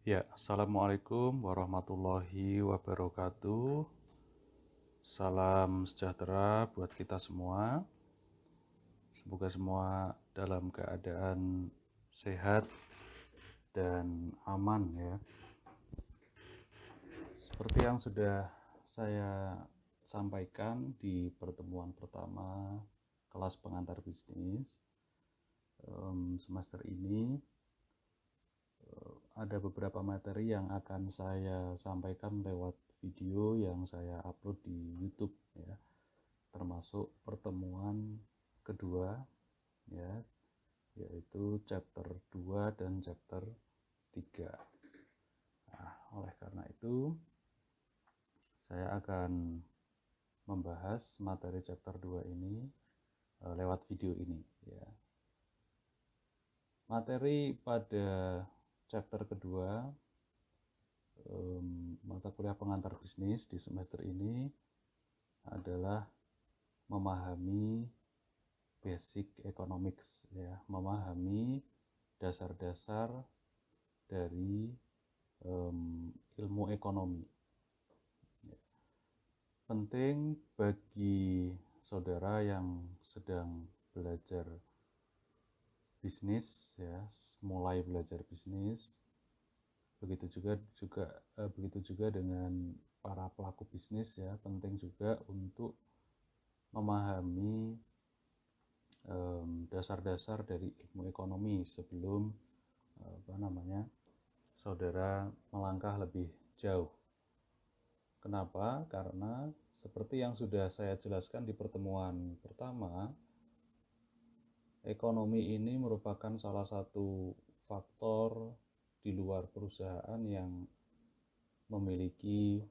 Ya, Assalamualaikum warahmatullahi wabarakatuh. Salam sejahtera buat kita semua. Semoga semua dalam keadaan sehat dan aman ya. Seperti yang sudah saya sampaikan di pertemuan pertama kelas pengantar bisnis semester ini, ada beberapa materi yang akan saya sampaikan lewat video yang saya upload di YouTube ya, termasuk pertemuan kedua ya, yaitu chapter 2 dan chapter 3. Nah, oleh karena itu saya akan membahas materi chapter 2 ini lewat video ini ya. Materi pada chapter kedua mata kuliah pengantar bisnis di semester ini adalah memahami basic economics ya, memahami dasar-dasar dari ilmu ekonomi. Penting bagi saudara yang sedang belajar bisnis ya, mulai belajar bisnis, begitu juga dengan para pelaku bisnis ya, penting juga untuk memahami dasar-dasar dari ilmu ekonomi sebelum saudara melangkah lebih jauh. Kenapa? Karena seperti yang sudah saya jelaskan di pertemuan pertama, ekonomi ini merupakan salah satu faktor di luar perusahaan yang memiliki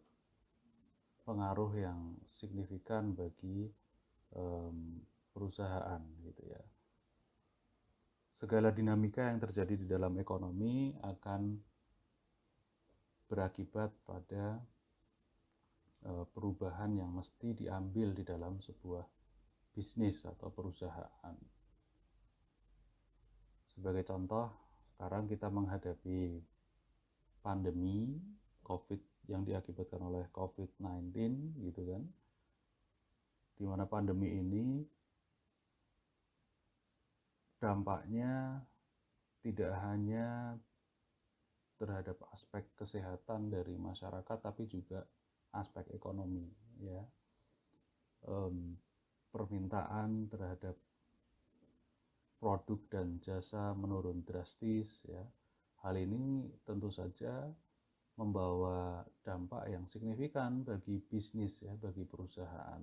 pengaruh yang signifikan bagi perusahaan gitu ya. Segala dinamika yang terjadi di dalam ekonomi akan berakibat pada perubahan yang mesti diambil di dalam sebuah bisnis atau perusahaan. Sebagai contoh, sekarang kita menghadapi pandemi COVID yang diakibatkan oleh COVID-19 gitu kan. Di mana pandemi ini dampaknya tidak hanya terhadap aspek kesehatan dari masyarakat, tapi juga aspek ekonomi ya. Permintaan terhadap produk dan jasa menurun drastis ya. Hal ini tentu saja membawa dampak yang signifikan bagi bisnis ya, bagi perusahaan.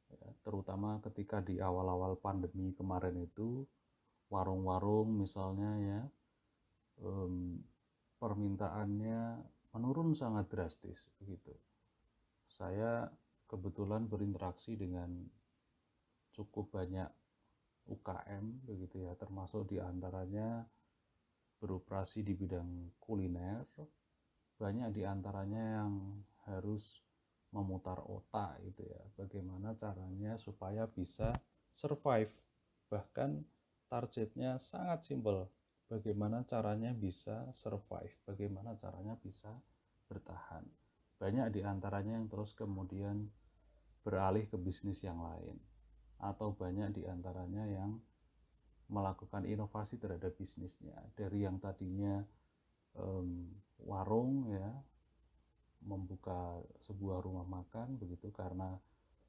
Ya, terutama ketika di awal-awal pandemi kemarin itu, warung-warung misalnya ya, permintaannya menurun sangat drastis begitu. Saya kebetulan berinteraksi dengan cukup banyak UKM begitu ya, termasuk diantaranya beroperasi di bidang kuliner. Banyak diantaranya yang harus memutar otak gitu ya, bagaimana caranya supaya bisa survive. Bahkan targetnya sangat simpel, bagaimana caranya bisa survive, bagaimana caranya bisa bertahan. Banyak diantaranya yang terus kemudian beralih ke bisnis yang lain, atau banyak diantaranya yang melakukan inovasi terhadap bisnisnya, dari yang tadinya warung ya, membuka sebuah rumah makan begitu, karena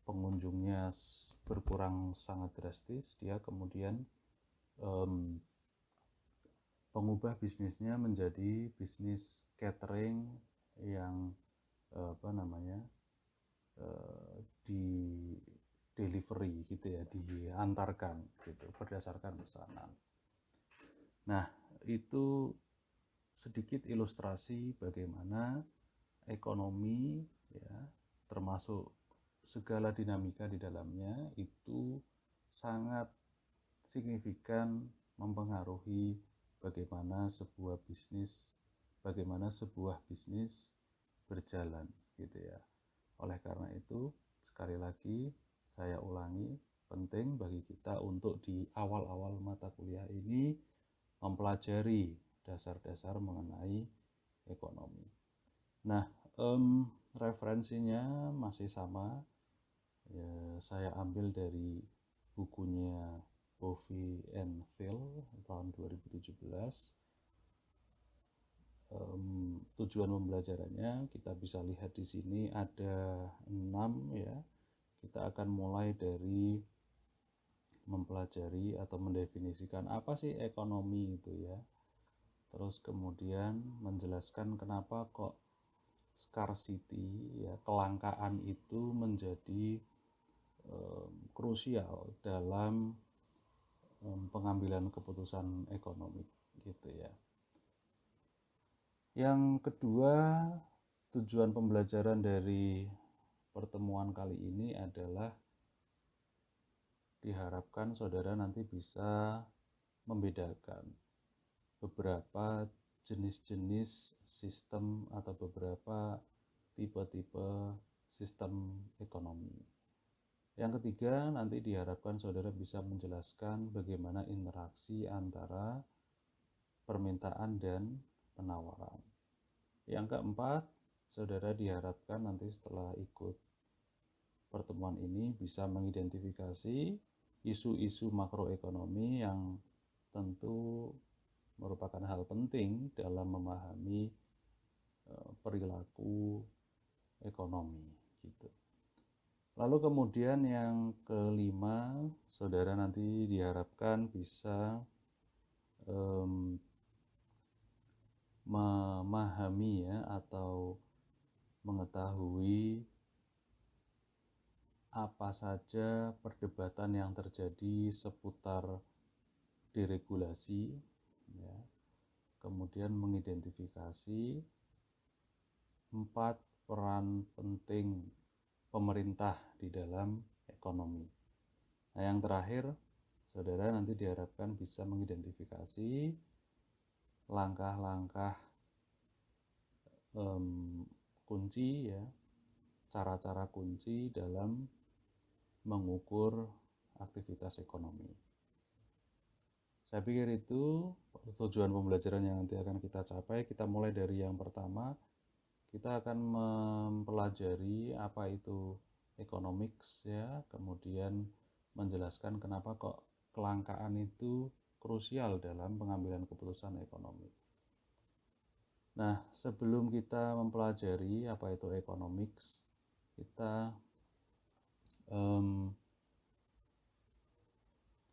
pengunjungnya berkurang sangat drastis, dia kemudian mengubah bisnisnya menjadi bisnis catering yang di delivery gitu ya, diantarkan gitu berdasarkan pesanan. Nah, itu sedikit ilustrasi bagaimana ekonomi ya, termasuk segala dinamika di dalamnya itu sangat signifikan mempengaruhi bagaimana sebuah bisnis berjalan gitu ya. Oleh karena itu, sekali lagi saya ulangi, penting bagi kita untuk di awal-awal mata kuliah ini mempelajari dasar-dasar mengenai ekonomi. Nah, referensinya masih sama, ya, saya ambil dari bukunya Bovee and Phil tahun 2017. Tujuan pembelajarannya kita bisa lihat di sini ada 6 ya. Kita akan mulai dari mempelajari atau mendefinisikan apa sih ekonomi itu ya. Terus kemudian menjelaskan kenapa kok scarcity ya, kelangkaan itu menjadi krusial dalam pengambilan keputusan ekonomi gitu ya. Yang kedua, tujuan pembelajaran dari pertemuan kali ini adalah diharapkan saudara nanti bisa membedakan beberapa jenis-jenis sistem atau beberapa tipe-tipe sistem ekonomi. Yang ketiga, nanti diharapkan saudara bisa menjelaskan bagaimana interaksi antara permintaan dan penawaran. Yang keempat, saudara diharapkan nanti setelah ikut pertemuan ini bisa mengidentifikasi isu-isu makroekonomi yang tentu merupakan hal penting dalam memahami perilaku ekonomi gitu. Lalu kemudian yang kelima, saudara nanti diharapkan bisa memahami ya atau mengetahui apa saja perdebatan yang terjadi seputar deregulasi ya. Kemudian mengidentifikasi 4 peran penting pemerintah di dalam ekonomi. Nah, yang terakhir, saudara nanti diharapkan bisa mengidentifikasi langkah-langkah kunci ya, cara-cara kunci dalam mengukur aktivitas ekonomi. Saya pikir itu tujuan pembelajaran yang nanti akan kita capai. Kita mulai dari yang pertama, kita akan mempelajari apa itu economics ya, kemudian menjelaskan kenapa kok kelangkaan itu krusial dalam pengambilan keputusan ekonomi. Nah, sebelum kita mempelajari apa itu economics, kita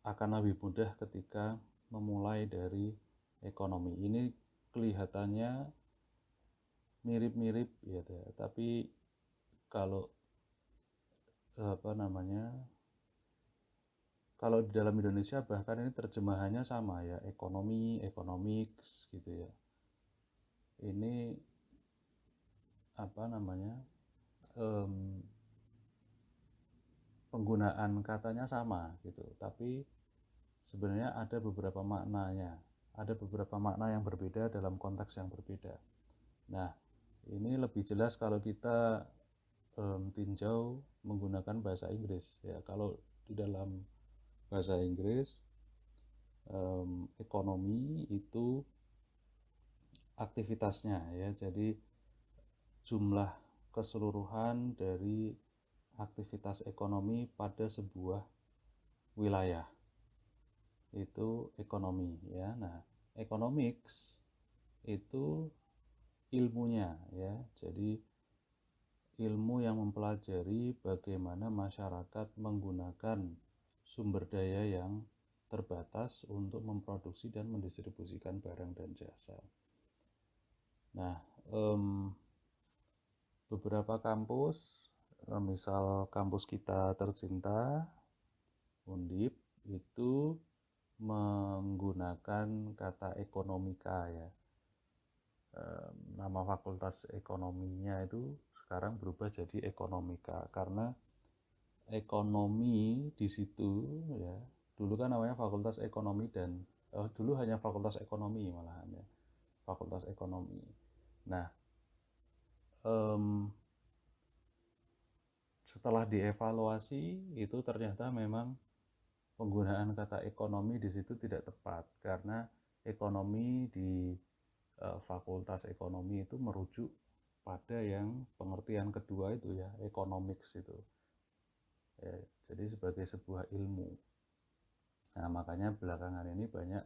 akan lebih mudah ketika memulai dari ekonomi. Ini kelihatannya mirip-mirip ya, tapi kalau kalau di dalam Indonesia bahkan ini terjemahannya sama ya, ekonomi, economics gitu ya. Ini penggunaan katanya sama gitu, tapi sebenarnya ada beberapa maknanya, ada beberapa makna yang berbeda dalam konteks yang berbeda. Nah, ini lebih jelas kalau kita tinjau menggunakan bahasa Inggris ya. Kalau di dalam bahasa Inggris ekonomi itu aktivitasnya ya, jadi jumlah keseluruhan dari aktivitas ekonomi pada sebuah wilayah itu ekonomi ya. Nah, economics itu ilmunya ya, jadi ilmu yang mempelajari bagaimana masyarakat menggunakan sumber daya yang terbatas untuk memproduksi dan mendistribusikan barang dan jasa. Nah, beberapa kampus, misal kampus kita tercinta Undip, itu menggunakan kata ekonomika ya. Nama fakultas ekonominya itu sekarang berubah jadi ekonomika karena ekonomi di situ ya, dulu kan namanya fakultas ekonomi dan dulu hanya fakultas ekonomi malahan ya, fakultas ekonomi. Nah, setelah dievaluasi itu ternyata memang penggunaan kata ekonomi di situ tidak tepat karena ekonomi di fakultas ekonomi itu merujuk pada yang pengertian kedua itu ya, economics itu. Ya, jadi sebagai sebuah ilmu. Nah, makanya belakangan ini banyak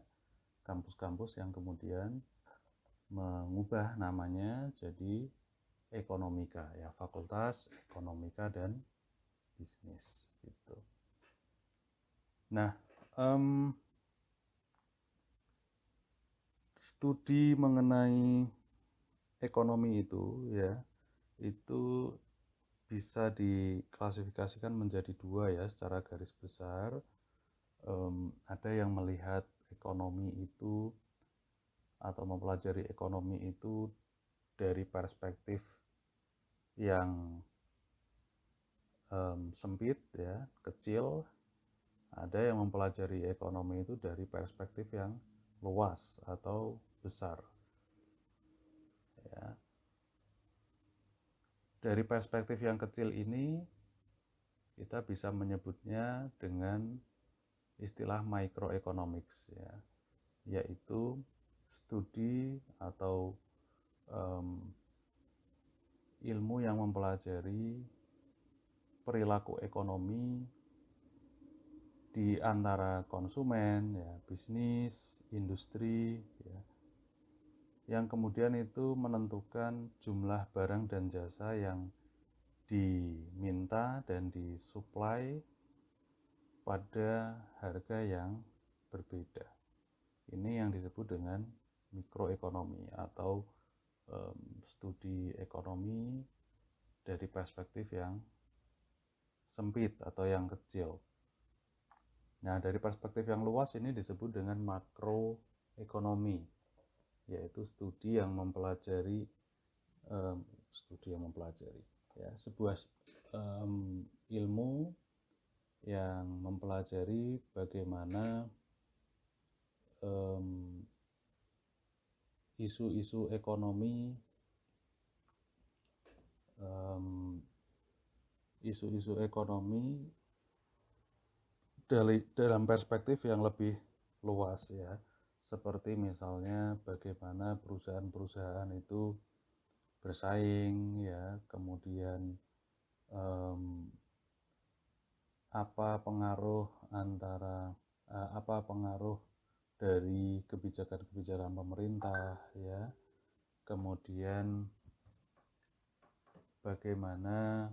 kampus-kampus yang kemudian mengubah namanya jadi ekonomika, ya, fakultas ekonomika dan bisnis gitu. Nah, studi mengenai ekonomi itu ya, itu bisa diklasifikasikan menjadi dua ya secara garis besar. Ada yang melihat ekonomi itu atau mempelajari ekonomi itu dari perspektif yang sempit ya, kecil. Ada yang mempelajari ekonomi itu dari perspektif yang luas atau besar. Ya. Dari perspektif yang kecil ini kita bisa menyebutnya dengan istilah microeconomics ya, yaitu studi atau ilmu yang mempelajari perilaku ekonomi di antara konsumen, ya, bisnis, industri, ya, yang kemudian itu menentukan jumlah barang dan jasa yang diminta dan disuplai pada harga yang berbeda. Ini yang disebut dengan mikroekonomi atau studi ekonomi dari perspektif yang sempit atau yang kecil. Nah, dari perspektif yang luas ini disebut dengan makroekonomi, yaitu studi yang mempelajari ya, sebuah ilmu yang mempelajari bagaimana isu-isu ekonomi dalam perspektif yang lebih luas ya, seperti misalnya bagaimana perusahaan-perusahaan itu bersaing ya, kemudian apa pengaruh dari kebijakan-kebijakan pemerintah ya, kemudian bagaimana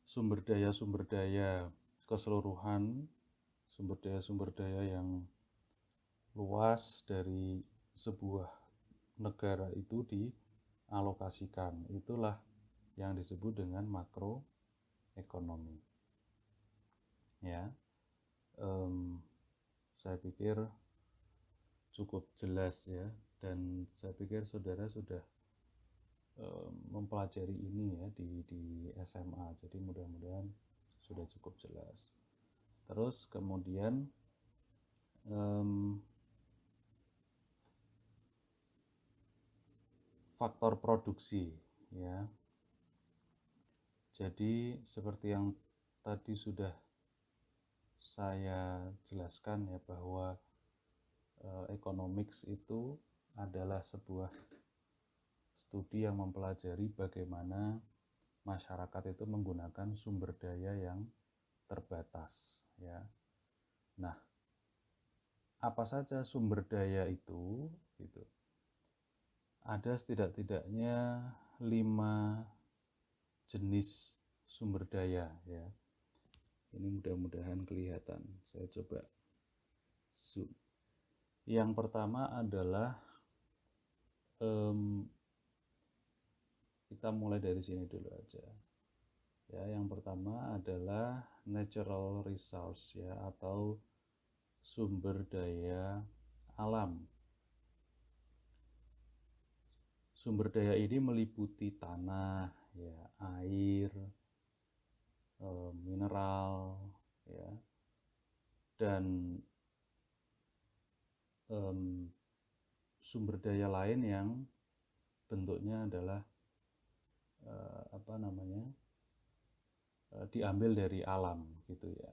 sumber daya keseluruhan, sumber daya yang luas dari sebuah negara itu dialokasikan. Itulah yang disebut dengan makroekonomi. Ya, saya pikir cukup jelas ya, dan saya pikir saudara sudah mempelajari ini ya di SMA, jadi mudah-mudahan sudah cukup jelas. Terus kemudian faktor produksi ya. Jadi seperti yang tadi sudah saya jelaskan ya, bahwa economics itu adalah sebuah studi yang mempelajari bagaimana masyarakat itu menggunakan sumber daya yang terbatas ya. Nah, apa saja sumber daya itu gitu. Ada setidak-tidaknya 5 jenis sumber daya ya. Ini mudah-mudahan kelihatan. Saya coba zoom. Yang pertama adalah kita mulai dari sini dulu aja. Ya, yang pertama adalah natural resource ya, atau sumber daya alam. Sumber daya ini meliputi tanah, ya, air, mineral, ya, dan sumber daya lain yang bentuknya adalah diambil dari alam gitu ya.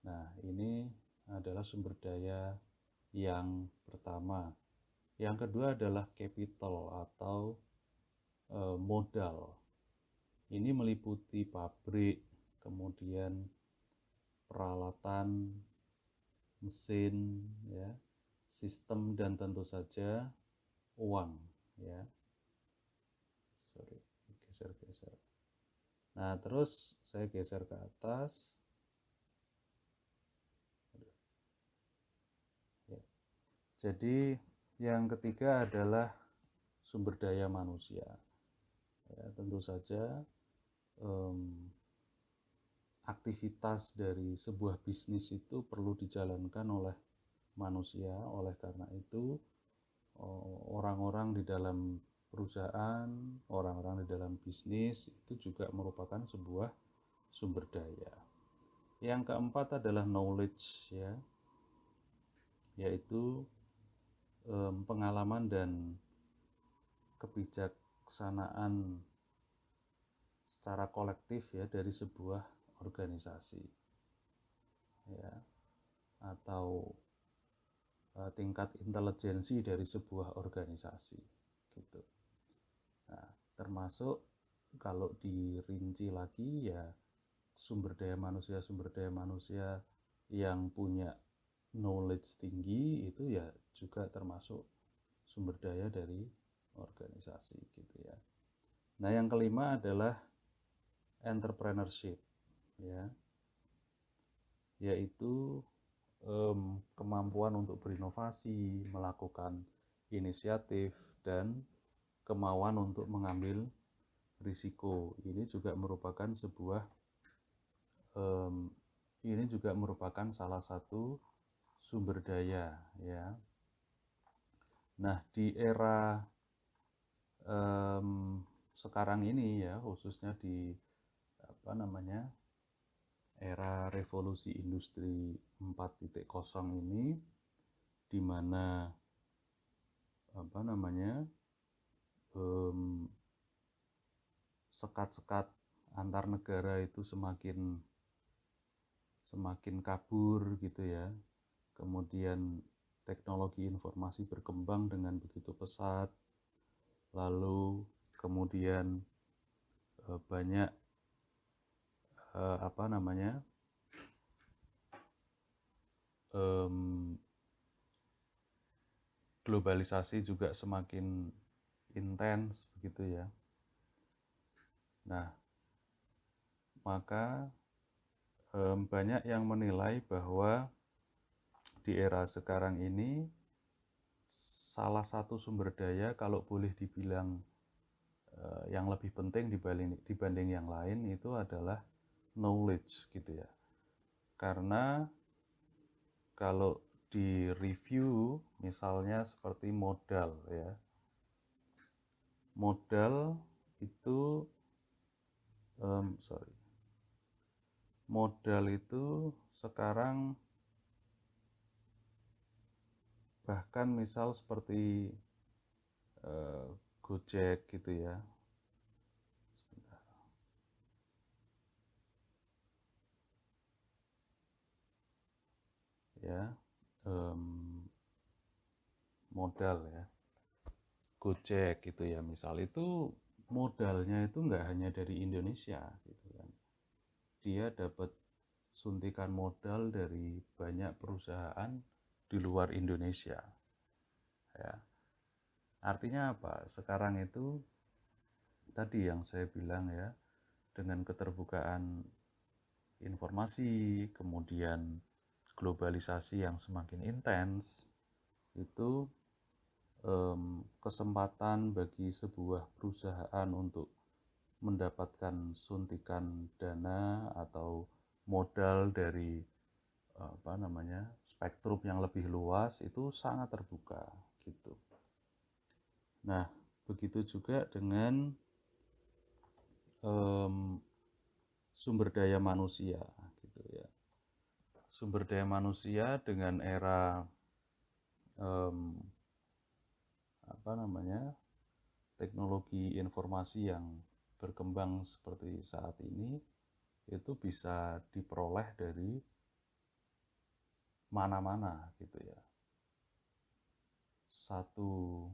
Nah, ini adalah sumber daya yang pertama. Yang kedua adalah capital atau modal. Ini meliputi pabrik, kemudian peralatan, mesin, ya, sistem, dan tentu saja uang, ya. Sorry, geser-geser. Nah, terus saya geser ke atas. Ya. Jadi yang ketiga adalah sumber daya manusia. Ya, tentu saja aktivitas dari sebuah bisnis itu perlu dijalankan oleh manusia. Oleh karena itu, orang-orang di dalam perusahaan, orang-orang di dalam bisnis itu juga merupakan sebuah sumber daya. Yang keempat adalah knowledge, ya, yaitu pengalaman dan kebijaksanaan secara kolektif, ya, dari sebuah organisasi, ya, atau tingkat intelijensi dari sebuah organisasi, gitu. Nah, termasuk kalau dirinci lagi, ya, sumber daya manusia yang punya knowledge tinggi itu ya juga termasuk sumber daya dari organisasi, gitu ya. Nah, yang kelima adalah entrepreneurship, ya, yaitu kemampuan untuk berinovasi, melakukan inisiatif, dan kemauan untuk mengambil risiko. Ini juga merupakan salah satu sumber daya, ya. Nah, di era sekarang ini, ya, khususnya di era revolusi industri 4.0 ini, di mana sekat-sekat antar negara itu semakin kabur, gitu ya. Kemudian teknologi informasi berkembang dengan begitu pesat, lalu kemudian banyak globalisasi juga semakin intens, begitu ya. Nah, maka banyak yang menilai bahwa di era sekarang ini salah satu sumber daya, kalau boleh dibilang yang lebih penting dibanding yang lain, itu adalah knowledge, gitu ya. Karena kalau di review misalnya seperti modal, ya, modal itu modal itu sekarang bahkan misal seperti Gojek, gitu ya. Sebentar. Ya, modal, ya, Gojek, gitu ya, misal itu modalnya itu nggak hanya dari Indonesia, gitu kan. Dia dapat suntikan modal dari banyak perusahaan di luar Indonesia, ya. Artinya apa? Sekarang itu tadi yang saya bilang, ya, dengan keterbukaan informasi, kemudian globalisasi yang semakin intens, itu kesempatan bagi sebuah perusahaan untuk mendapatkan suntikan dana atau modal dari spektrum yang lebih luas itu sangat terbuka, gitu. Nah, begitu juga dengan sumber daya manusia, gitu ya. Sumber daya manusia dengan era teknologi informasi yang berkembang seperti saat ini, itu bisa diperoleh dari mana-mana, gitu ya. satu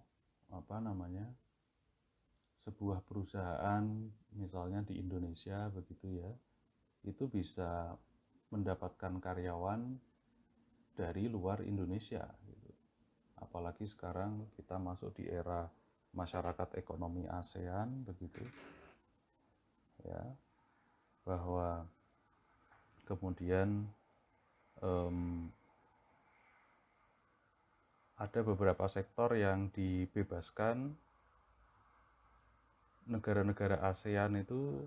sebuah perusahaan misalnya di Indonesia begitu ya, itu bisa mendapatkan karyawan dari luar Indonesia gitu. Apalagi sekarang kita masuk di era masyarakat ekonomi ASEAN begitu ya, bahwa kemudian ada beberapa sektor yang dibebaskan. Negara-negara ASEAN itu,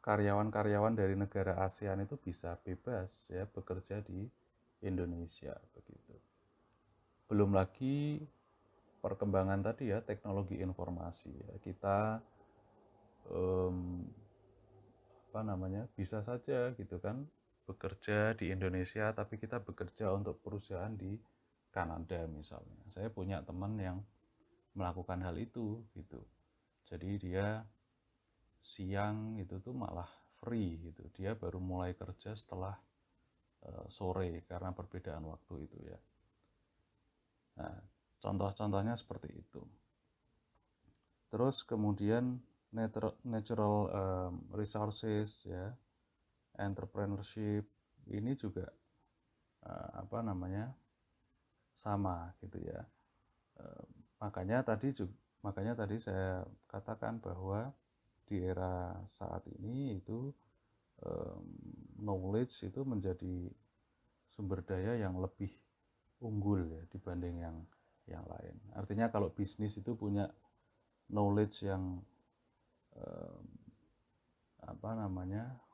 karyawan-karyawan dari negara ASEAN itu bisa bebas ya bekerja di Indonesia begitu. Belum lagi perkembangan tadi ya, teknologi informasi ya, kita bisa saja gitu kan bekerja di Indonesia, tapi kita bekerja untuk perusahaan di Kanada misalnya. Saya punya teman yang melakukan hal itu gitu. Jadi dia siang itu tuh malah free gitu. Dia baru mulai kerja setelah sore karena perbedaan waktu itu ya. Nah, contoh-contohnya seperti itu. Terus kemudian natural resources ya, entrepreneurship ini juga sama gitu ya. Makanya tadi saya katakan bahwa di era saat ini itu knowledge itu menjadi sumber daya yang lebih unggul ya dibanding yang lain. Artinya kalau bisnis itu punya knowledge yang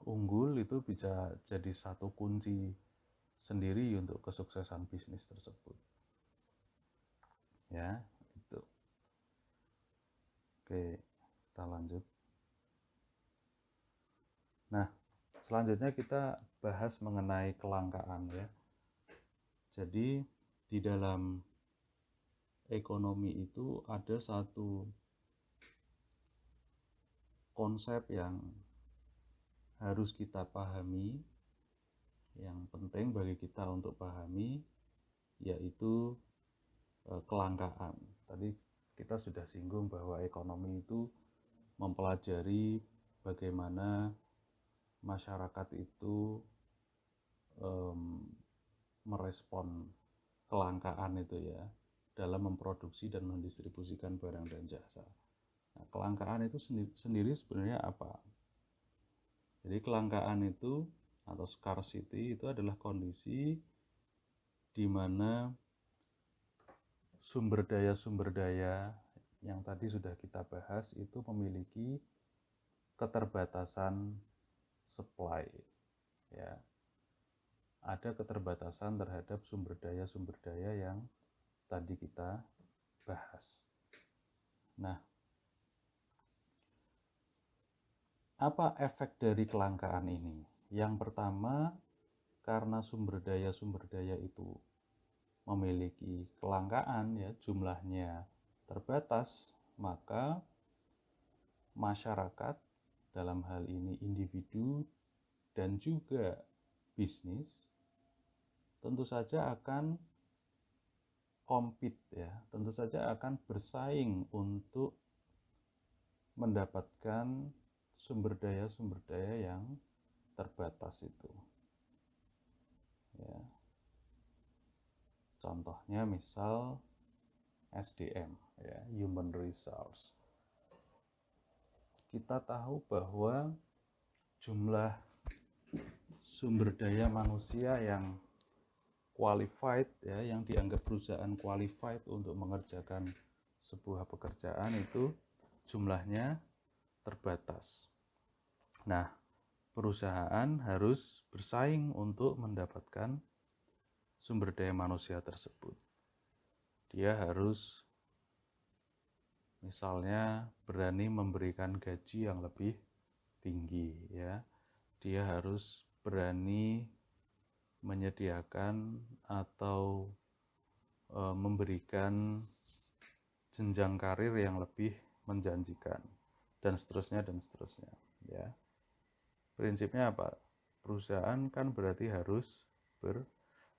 unggul, itu bisa jadi satu kunci sendiri untuk kesuksesan bisnis tersebut. Ya, itu. Oke, kita lanjut. Nah, selanjutnya kita bahas mengenai kelangkaan ya. Jadi di dalam ekonomi itu ada satu konsep yang harus kita pahami, yang penting bagi kita untuk pahami, yaitu kelangkaan. Tadi kita sudah singgung bahwa ekonomi itu mempelajari bagaimana masyarakat itu merespon kelangkaan itu ya, dalam memproduksi dan mendistribusikan barang dan jasa. Nah, kelangkaan itu sendiri sebenarnya apa? Jadi kelangkaan itu atau scarcity itu adalah kondisi di mana sumber daya yang tadi sudah kita bahas itu memiliki keterbatasan supply ya. Ada keterbatasan terhadap sumber daya yang tadi kita bahas. Nah, apa efek dari kelangkaan ini? Yang pertama, karena sumber daya itu memiliki kelangkaan ya, jumlahnya terbatas, maka masyarakat, dalam hal ini individu dan juga bisnis, tentu saja akan compete ya, tentu saja akan bersaing untuk mendapatkan sumber daya yang terbatas itu. Ya. Contohnya misal SDM ya, human resource. Kita tahu bahwa jumlah sumber daya manusia yang qualified ya, yang dianggap perusahaan qualified untuk mengerjakan sebuah pekerjaan itu jumlahnya terbatas. Nah, perusahaan harus bersaing untuk mendapatkan sumber daya manusia tersebut. Dia harus misalnya berani memberikan gaji yang lebih tinggi ya. Dia harus berani menyediakan atau memberikan jenjang karir yang lebih menjanjikan dan seterusnya ya. Prinsipnya apa? Perusahaan kan berarti harus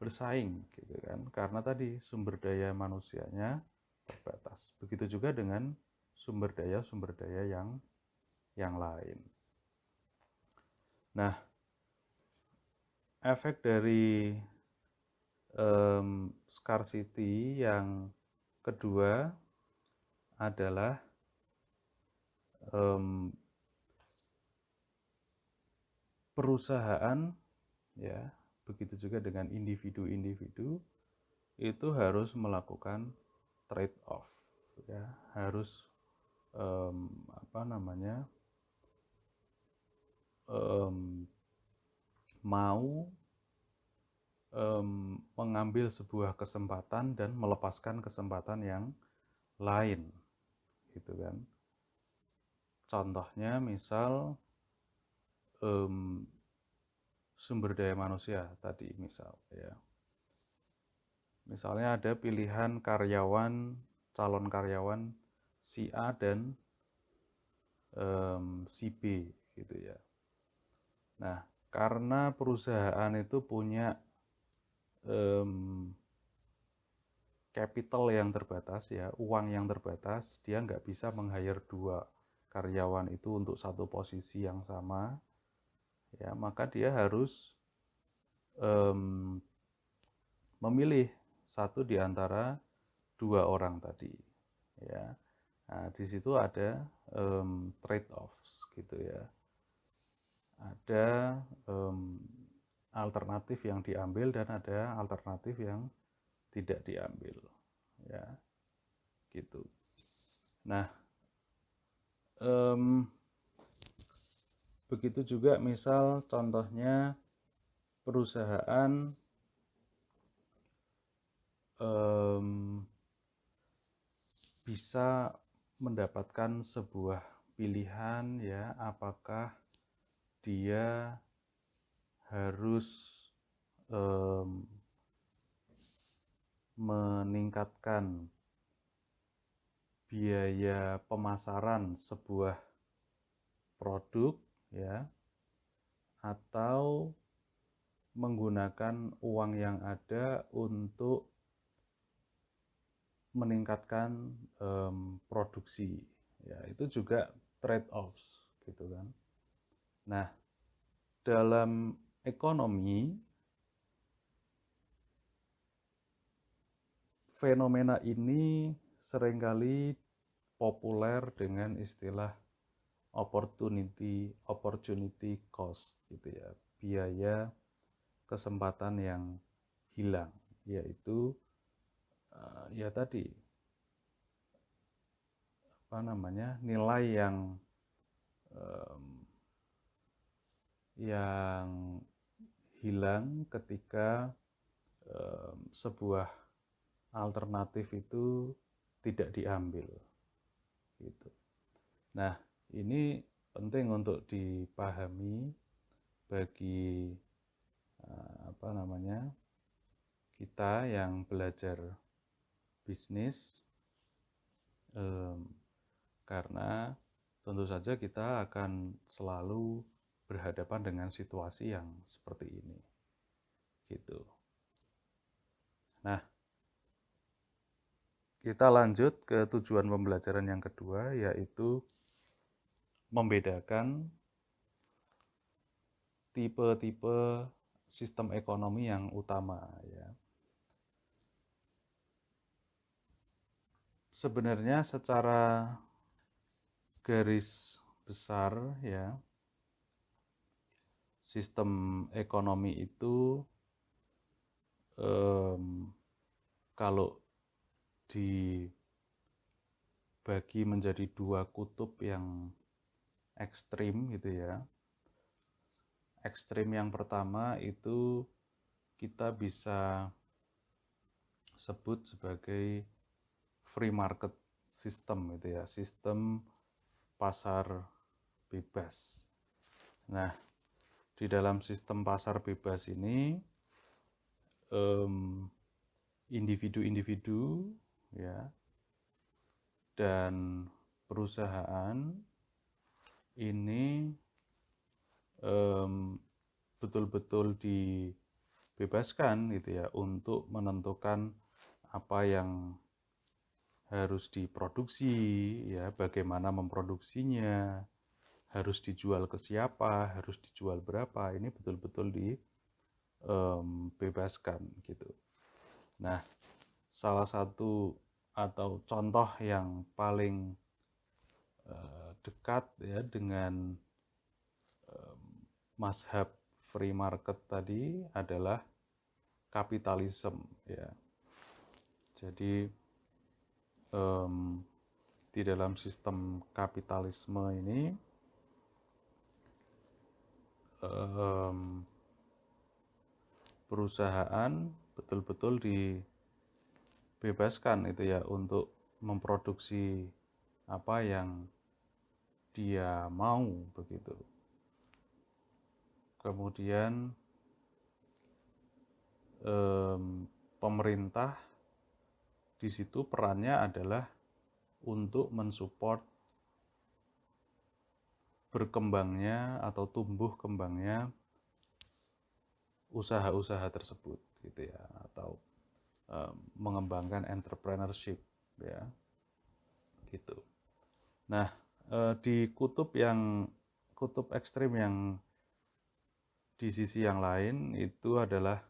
bersaing gitu kan, karena tadi sumber daya manusianya terbatas. Begitu juga dengan sumber daya yang lain. Nah, efek dari scarcity yang kedua adalah perusahaan, ya, begitu juga dengan individu-individu itu harus melakukan trade off, ya, harus mau mengambil sebuah kesempatan dan melepaskan kesempatan yang lain, gitu kan. Contohnya misal sumber daya manusia tadi, misalnya ada pilihan calon karyawan si A dan si B gitu ya. Nah, karena perusahaan itu punya capital yang terbatas, ya, uang yang terbatas, dia nggak bisa meng-hire 2 karyawan itu untuk satu posisi yang sama, ya, maka dia harus memilih satu di antara 2 orang tadi, ya. Nah, di situ ada trade offs gitu ya. Ada alternatif yang diambil dan ada alternatif yang tidak diambil, ya, gitu. Nah, begitu juga misal contohnya perusahaan bisa mendapatkan sebuah pilihan, ya, apakah dia harus meningkatkan biaya pemasaran sebuah produk, ya, atau menggunakan uang yang ada untuk meningkatkan produksi, ya, itu juga trade offs gitu kan. Nah, dalam ekonomi fenomena ini seringkali populer dengan istilah opportunity cost gitu ya, biaya kesempatan yang hilang, yaitu ya tadi nilai yang hilang ketika sebuah alternatif itu tidak diambil gitu. Nah, ini penting untuk dipahami bagi kita yang belajar bisnis, karena tentu saja kita akan selalu berhadapan dengan situasi yang seperti ini gitu. Nah, kita lanjut ke tujuan pembelajaran yang kedua, yaitu membedakan tipe-tipe sistem ekonomi yang utama, ya. Sebenarnya secara garis besar, ya, sistem ekonomi itu kalau dibagi menjadi 2 kutub yang ekstrim gitu ya. Ekstrim yang pertama itu kita bisa sebut sebagai free market system gitu ya, sistem pasar bebas. Nah, di dalam sistem pasar bebas ini individu-individu, ya, dan perusahaan ini betul-betul dibebaskan gitu ya untuk menentukan apa yang harus diproduksi, ya, bagaimana memproduksinya, harus dijual ke siapa, harus dijual berapa, ini betul-betul dibebaskan gitu. Nah, salah satu atau contoh yang paling dekat ya dengan mazhab free market tadi adalah kapitalisme ya. Jadi di dalam sistem kapitalisme ini perusahaan betul-betul dibebaskan itu ya untuk memproduksi apa yang dia mau begitu. Kemudian pemerintah di situ perannya adalah untuk mensupport berkembangnya atau tumbuh kembangnya usaha-usaha tersebut gitu ya, atau mengembangkan entrepreneurship ya gitu. Nah, di kutub ekstrim yang di sisi yang lain itu adalah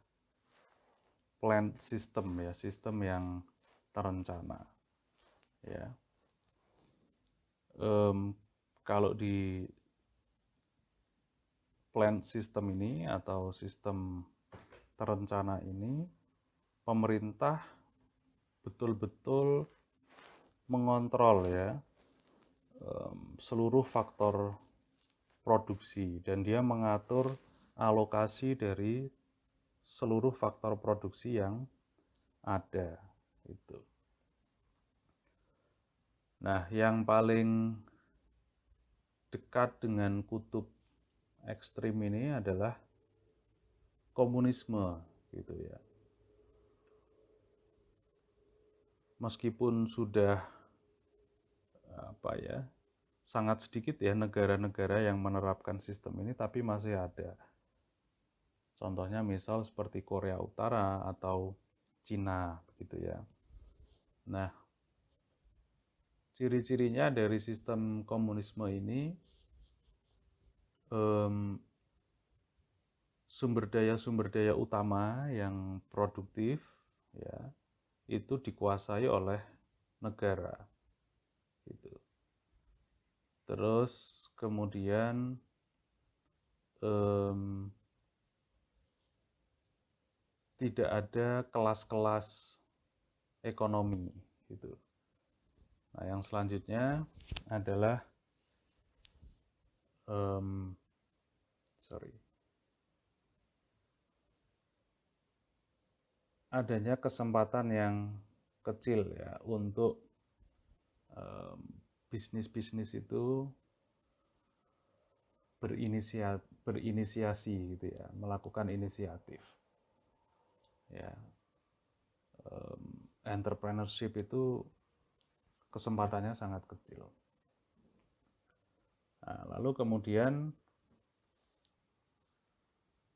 planned system ya, sistem yang terencana ya. Kalau di planned system ini atau sistem terencana ini, pemerintah betul-betul mengontrol ya seluruh faktor produksi, dan dia mengatur alokasi dari seluruh faktor produksi yang ada itu. Nah, yang paling dekat dengan kutub ekstrim ini adalah komunisme gitu ya. Meskipun sudah sangat sedikit ya negara-negara yang menerapkan sistem ini, tapi masih ada. Contohnya misal seperti Korea Utara atau Cina begitu ya. Nah, ciri-cirinya dari sistem komunisme ini, sumber daya utama yang produktif ya itu dikuasai oleh negara gitu. Terus kemudian tidak ada kelas-kelas ekonomi gitu. Nah, yang selanjutnya adalah adanya kesempatan yang kecil ya untuk bisnis-bisnis itu berinisiasi gitu ya, melakukan inisiatif ya. Entrepreneurship itu kesempatannya sangat kecil. Nah, lalu kemudian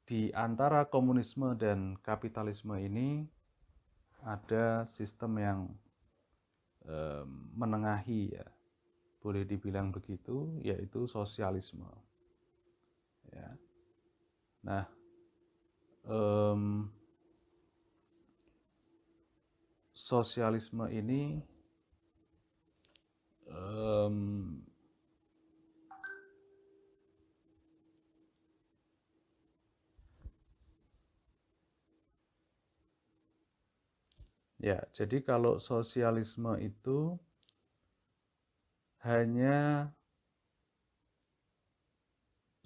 di antara komunisme dan kapitalisme ini ada sistem yang menengahi ya, boleh dibilang begitu, yaitu sosialisme ya. Nah, sosialisme ini ya, jadi kalau sosialisme itu hanya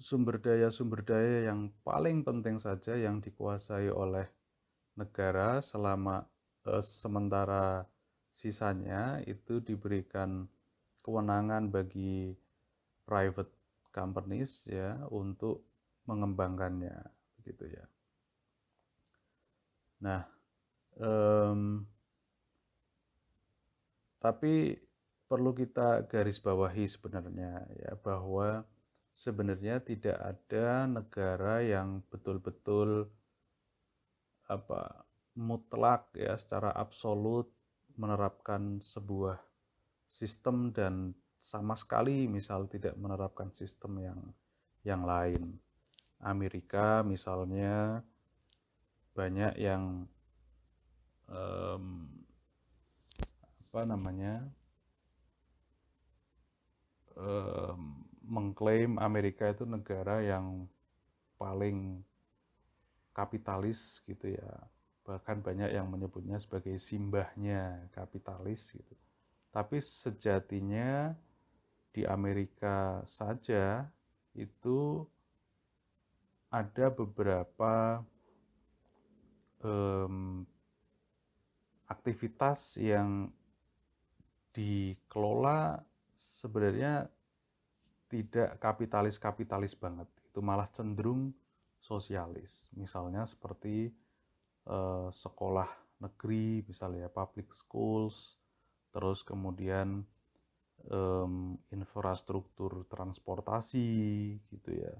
sumber daya yang paling penting saja yang dikuasai oleh negara, sementara sisanya itu diberikan kewenangan bagi private companies ya untuk mengembangkannya begitu ya. Nah, tapi perlu kita garis bawahi sebenarnya ya, bahwa sebenarnya tidak ada negara yang betul-betul mutlak ya, secara absolut menerapkan sebuah sistem dan sama sekali misal tidak menerapkan sistem yang lain. Amerika misalnya banyak yang um, mengklaim Amerika itu negara yang paling kapitalis gitu ya. Bahkan banyak yang menyebutnya sebagai simbahnya kapitalis gitu. Tapi sejatinya di Amerika saja itu ada beberapa aktivitas yang dikelola sebenarnya tidak kapitalis banget, itu malah cenderung sosialis. Misalnya seperti sekolah negeri, misalnya public schools, terus kemudian infrastruktur transportasi gitu ya,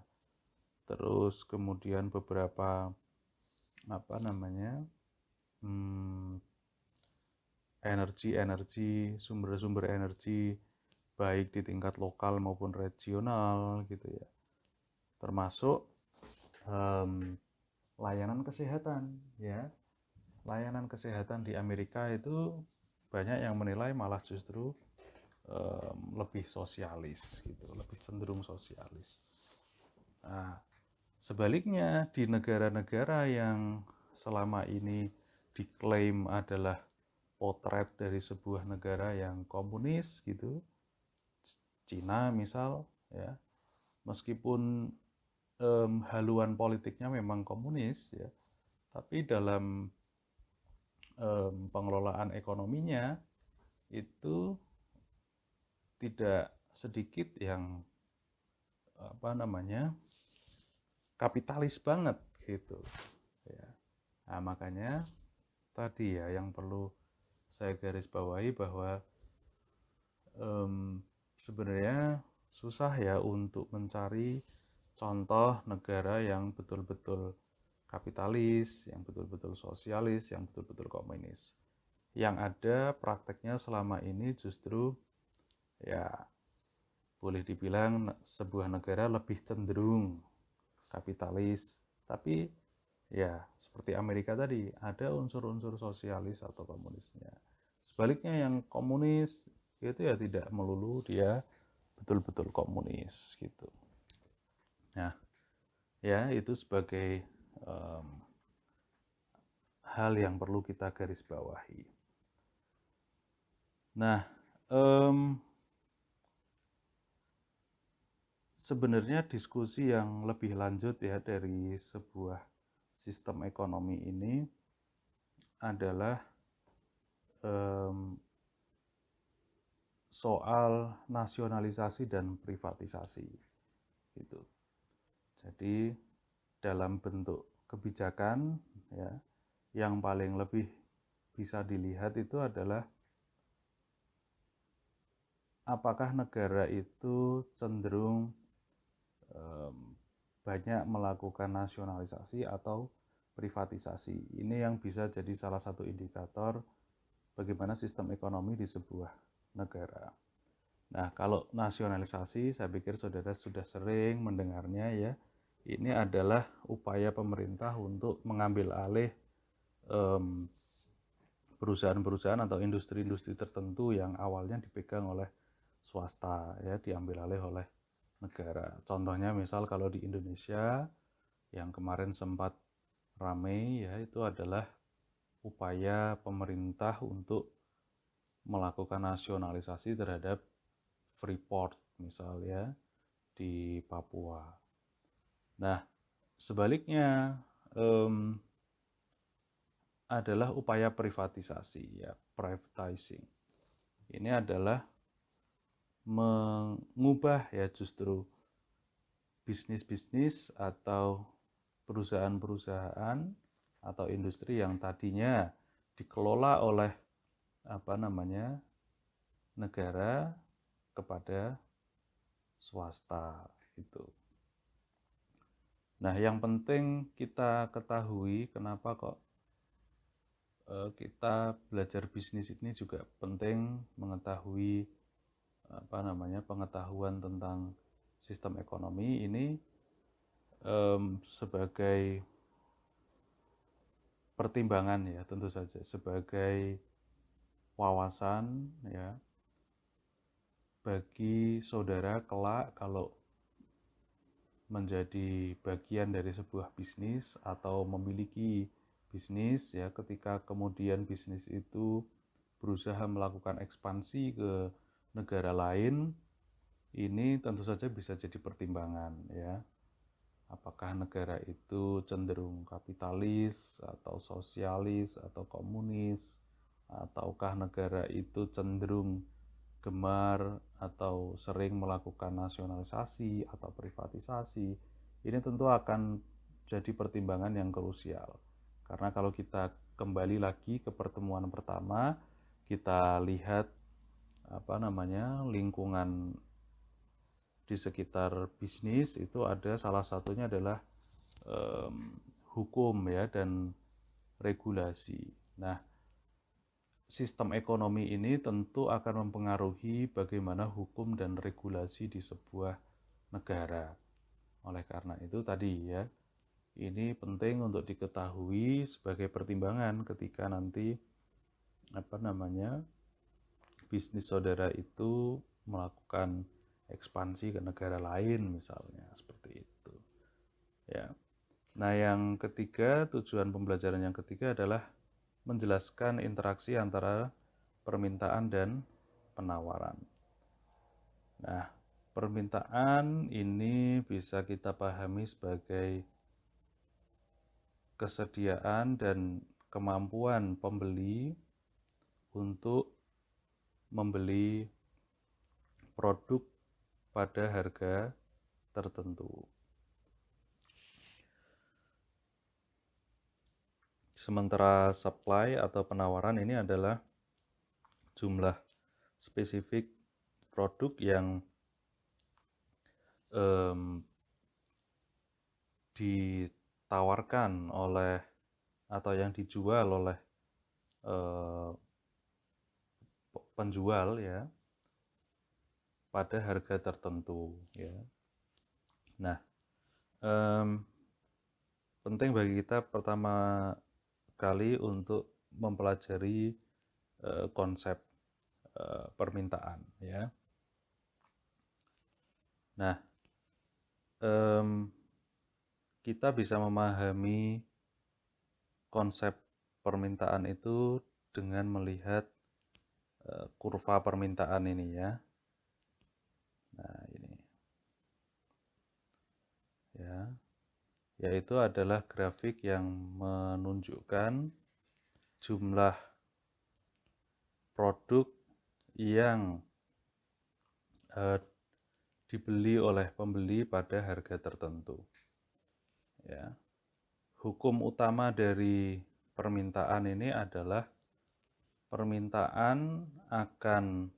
terus kemudian beberapa sumber-sumber energi baik di tingkat lokal maupun regional gitu ya, termasuk layanan kesehatan ya. Layanan kesehatan di Amerika itu banyak yang menilai malah justru lebih sosialis gitu, lebih cenderung sosialis. Nah, sebaliknya di negara-negara yang selama ini diklaim adalah potret dari sebuah negara yang komunis gitu, Cina misal ya, meskipun haluan politiknya memang komunis ya, tapi dalam pengelolaan ekonominya itu tidak sedikit yang kapitalis banget gitu ya. Nah, makanya tadi ya yang perlu saya garis bawahi bahwa sebenarnya susah ya untuk mencari contoh negara yang betul-betul kapitalis, yang betul-betul sosialis, yang betul-betul komunis. Yang ada prakteknya selama ini justru ya boleh dibilang sebuah negara lebih cenderung kapitalis, tapi ya seperti Amerika tadi ada unsur-unsur sosialis atau komunisnya. Sebaliknya yang komunis itu ya tidak melulu dia betul-betul komunis gitu. Nah, ya itu sebagai hal yang perlu kita garis bawahi. Nah, sebenarnya diskusi yang lebih lanjut ya dari sebuah sistem ekonomi ini adalah soal nasionalisasi dan privatisasi gitu. Jadi dalam bentuk kebijakan ya, yang paling lebih bisa dilihat itu adalah apakah negara itu cenderung banyak melakukan nasionalisasi atau privatisasi. Ini yang bisa jadi salah satu indikator bagaimana sistem ekonomi di sebuah negara. Nah, kalau nasionalisasi, saya pikir saudara sudah sering mendengarnya ya. Ini adalah upaya pemerintah untuk mengambil alih perusahaan-perusahaan atau industri-industri tertentu yang awalnya dipegang oleh swasta ya, diambil alih oleh negara. Contohnya misal kalau di Indonesia yang kemarin sempat ramai ya, itu adalah upaya pemerintah untuk melakukan nasionalisasi terhadap Freeport misalnya di Papua. Nah, sebaliknya adalah upaya privatisasi ya, privatizing. Ini adalah mengubah ya justru bisnis-bisnis atau perusahaan-perusahaan atau industri yang tadinya dikelola oleh negara kepada swasta itu. Nah, yang penting kita ketahui kenapa kok kita belajar bisnis ini juga penting mengetahui pengetahuan tentang sistem ekonomi ini sebagai pertimbangan ya, tentu saja sebagai wawasan ya bagi saudara kelak kalau menjadi bagian dari sebuah bisnis atau memiliki bisnis ya, ketika kemudian bisnis itu berusaha melakukan ekspansi ke negara lain, ini tentu saja bisa jadi pertimbangan ya. Apakah negara itu cenderung kapitalis atau sosialis atau komunis, ataukah negara itu cenderung gemar atau sering melakukan nasionalisasi atau privatisasi. Ini tentu akan jadi pertimbangan yang krusial. Karena kalau kita kembali lagi ke pertemuan pertama, kita lihat lingkungan di sekitar bisnis itu ada salah satunya adalah hukum ya dan regulasi. Nah, sistem ekonomi ini tentu akan mempengaruhi bagaimana hukum dan regulasi di sebuah negara. Oleh karena itu tadi ya, ini penting untuk diketahui sebagai pertimbangan ketika nanti bisnis saudara itu melakukan ekspansi ke negara lain misalnya seperti itu. Ya. Nah, yang ketiga, tujuan pembelajaran yang ketiga adalah menjelaskan interaksi antara permintaan dan penawaran. Nah, permintaan ini bisa kita pahami sebagai kesediaan dan kemampuan pembeli untuk membeli produk pada harga tertentu. Sementara supply atau penawaran ini adalah jumlah spesifik produk yang ditawarkan oleh atau yang dijual oleh penjual ya pada harga tertentu ya. Nah, penting bagi kita pertama kali untuk mempelajari konsep permintaan ya. Nah, kita bisa memahami konsep permintaan itu dengan melihat kurva permintaan ini ya. Nah, ini ya, yaitu adalah grafik yang menunjukkan jumlah produk yang dibeli oleh pembeli pada harga tertentu. Ya. Hukum utama dari permintaan ini adalah permintaan akan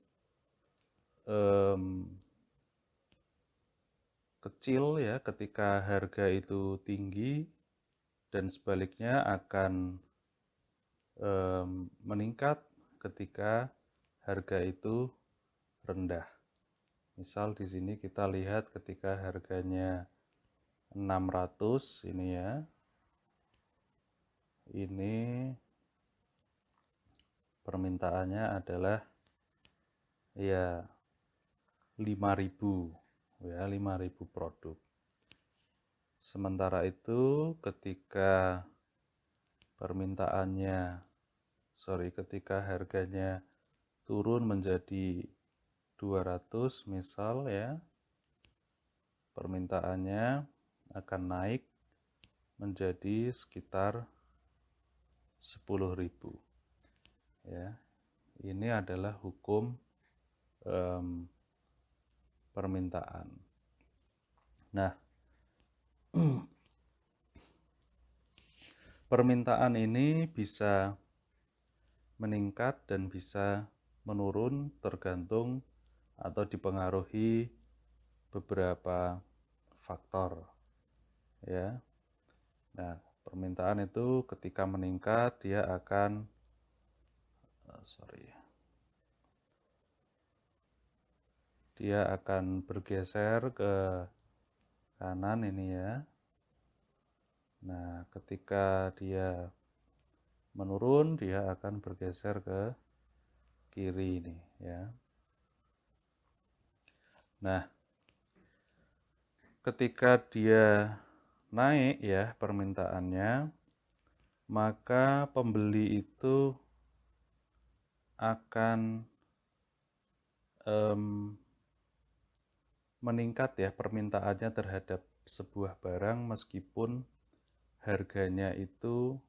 kecil ya ketika harga itu tinggi dan sebaliknya akan meningkat ketika harga itu rendah. Misal di sini kita lihat ketika harganya 600 ini ya. Ini permintaannya adalah ya 5.000 ya, 5.000 produk. Sementara itu ketika ketika harganya turun menjadi 200 misal ya, permintaannya akan naik menjadi sekitar 10.000 ya. Ini adalah hukum permintaan. Nah, permintaan ini bisa meningkat dan bisa menurun tergantung atau dipengaruhi beberapa faktor ya. Nah, permintaan itu ketika meningkat dia akan dia akan bergeser ke kanan ini ya. Nah, ketika dia menurun, dia akan bergeser ke kiri ini ya. Nah, ketika dia naik ya permintaannya, maka pembeli itu akan meningkat ya permintaannya terhadap sebuah barang meskipun harganya itu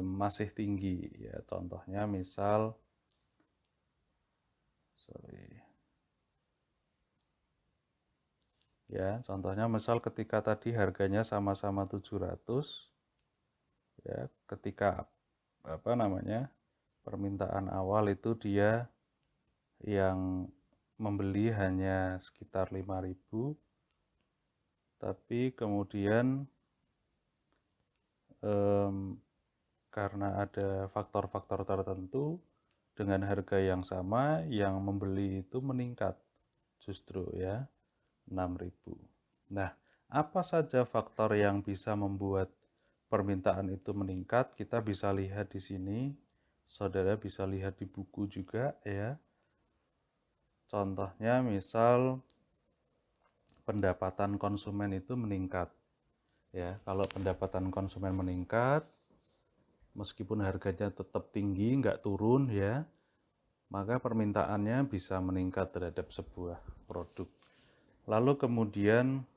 masih tinggi ya. Contohnya misal ketika tadi harganya sama-sama 700 ya, ketika permintaan awal itu dia yang membeli hanya sekitar 5.000, tapi kemudian karena ada faktor-faktor tertentu dengan harga yang sama, yang membeli itu meningkat justru ya 6.000. Nah, apa saja faktor yang bisa membuat permintaan itu meningkat? Kita bisa lihat di sini, saudara bisa lihat di buku juga ya. Contohnya misal pendapatan konsumen itu meningkat. Ya, kalau pendapatan konsumen meningkat, meskipun harganya tetap tinggi, nggak turun ya, maka permintaannya bisa meningkat terhadap sebuah produk. Lalu kemudian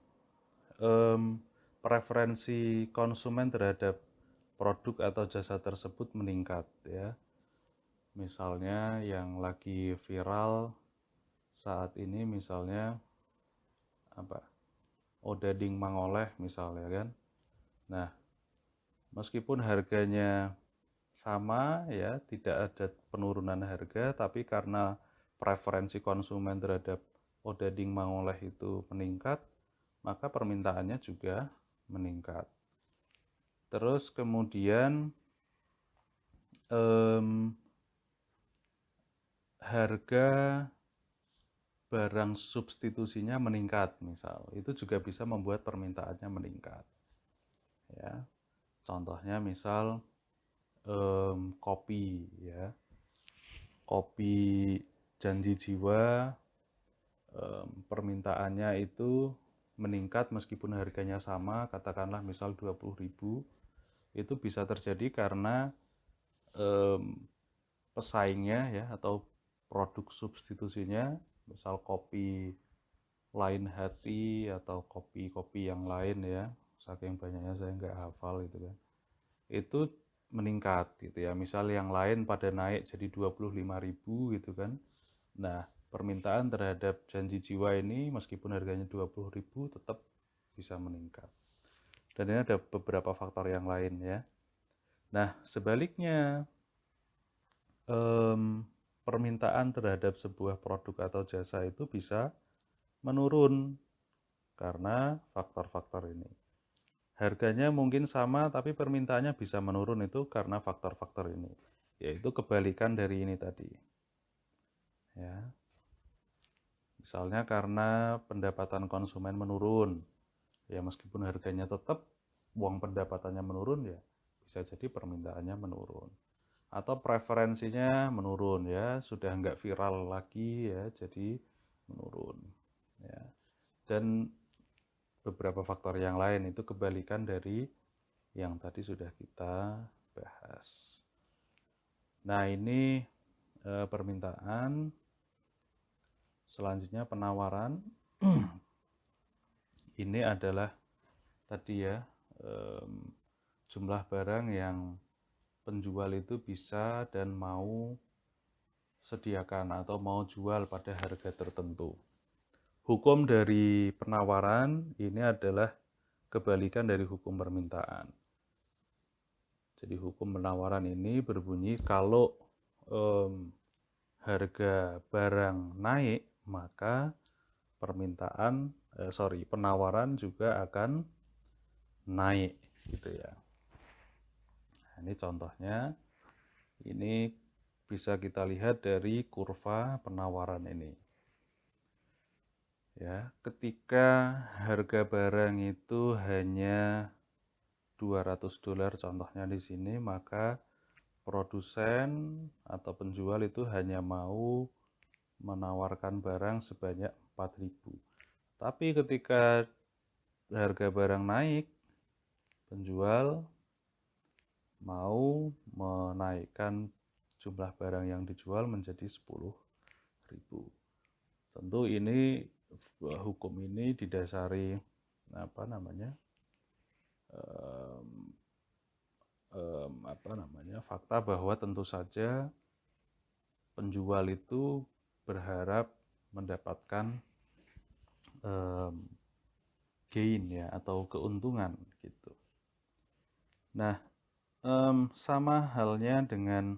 preferensi konsumen terhadap produk atau jasa tersebut meningkat ya. Misalnya yang lagi viral saat ini misalnya odading mangoleh misalnya kan. Nah, meskipun harganya sama ya, tidak ada penurunan harga, tapi karena preferensi konsumen terhadap odading mangoleh itu meningkat, maka permintaannya juga meningkat. Terus kemudian harga barang substitusinya meningkat misal, itu juga bisa membuat permintaannya meningkat ya. Contohnya misal kopi ya, kopi Janji Jiwa permintaannya itu meningkat meskipun harganya sama, katakanlah misal 20.000. Itu bisa terjadi karena pesaingnya ya atau produk substitusinya, misal kopi Lain Hati atau kopi-kopi yang lain ya, saking banyaknya saya nggak hafal itu kan, itu meningkat gitu ya. Misal yang lain pada naik jadi 25.000 gitu kan. Nah, permintaan terhadap Janji Jiwa ini meskipun harganya 20.000 tetap bisa meningkat. Dan ini ada beberapa faktor yang lain ya. Nah, sebaliknya permintaan terhadap sebuah produk atau jasa itu bisa menurun karena faktor-faktor ini. Harganya mungkin sama tapi permintaannya bisa menurun itu karena faktor-faktor ini, yaitu kebalikan dari ini tadi. Ya. Misalnya karena pendapatan konsumen menurun, ya meskipun harganya tetap, uang pendapatannya menurun ya bisa jadi permintaannya menurun. Atau preferensinya menurun ya, sudah nggak viral lagi ya, jadi menurun. Ya. Dan beberapa faktor yang lain itu kebalikan dari yang tadi sudah kita bahas. Nah ini permintaan. Selanjutnya penawaran. Ini adalah tadi ya jumlah barang yang penjual itu bisa dan mau sediakan atau mau jual pada harga tertentu. Hukum dari penawaran ini adalah kebalikan dari hukum permintaan. Jadi hukum penawaran ini berbunyi kalau harga barang naik maka penawaran juga akan naik gitu ya. Nah, ini contohnya, ini bisa kita lihat dari kurva penawaran ini. Ya, ketika harga barang itu hanya $200 contohnya di sini, maka produsen atau penjual itu hanya mau menawarkan barang sebanyak 4.000. Tapi ketika harga barang naik, penjual mau menaikkan jumlah barang yang dijual menjadi 10.000. Tentu ini hukum ini didasari fakta bahwa tentu saja penjual itu berharap mendapatkan gain ya atau keuntungan gitu. Nah, sama halnya dengan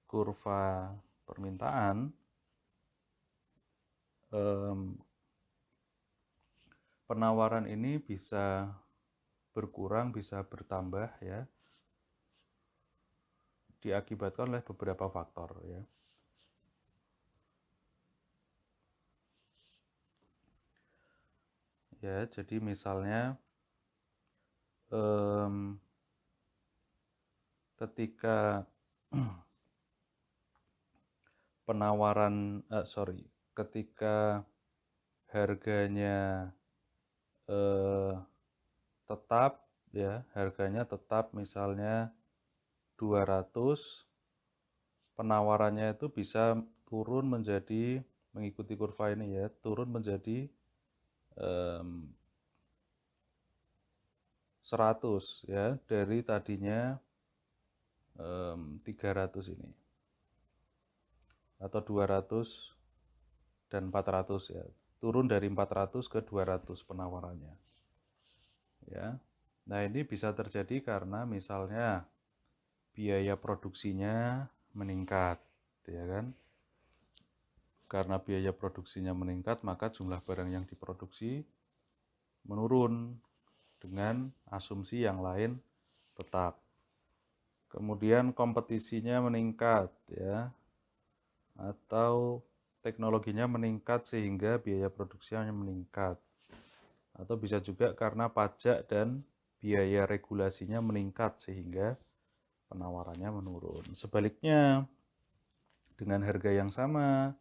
kurva permintaan, penawaran ini bisa berkurang, bisa bertambah ya, diakibatkan oleh beberapa faktor ya. Ya, jadi misalnya ketika ketika harganya tetap ya, harganya tetap misalnya 200, penawarannya itu bisa turun menjadi, mengikuti kurva ini ya, turun menjadi 100 ya, dari tadinya 300 ini, atau 200 dan 400 ya, turun dari 400 ke 200 penawarannya ya. Nah, ini bisa terjadi karena misalnya biaya produksinya meningkat ya kan. Karena biaya produksinya meningkat, maka jumlah barang yang diproduksi menurun dengan asumsi yang lain tetap. Kemudian kompetisinya meningkat ya, atau teknologinya meningkat sehingga biaya produksinya meningkat. Atau bisa juga karena pajak dan biaya regulasinya meningkat sehingga penawarannya menurun. Sebaliknya, dengan harga yang sama,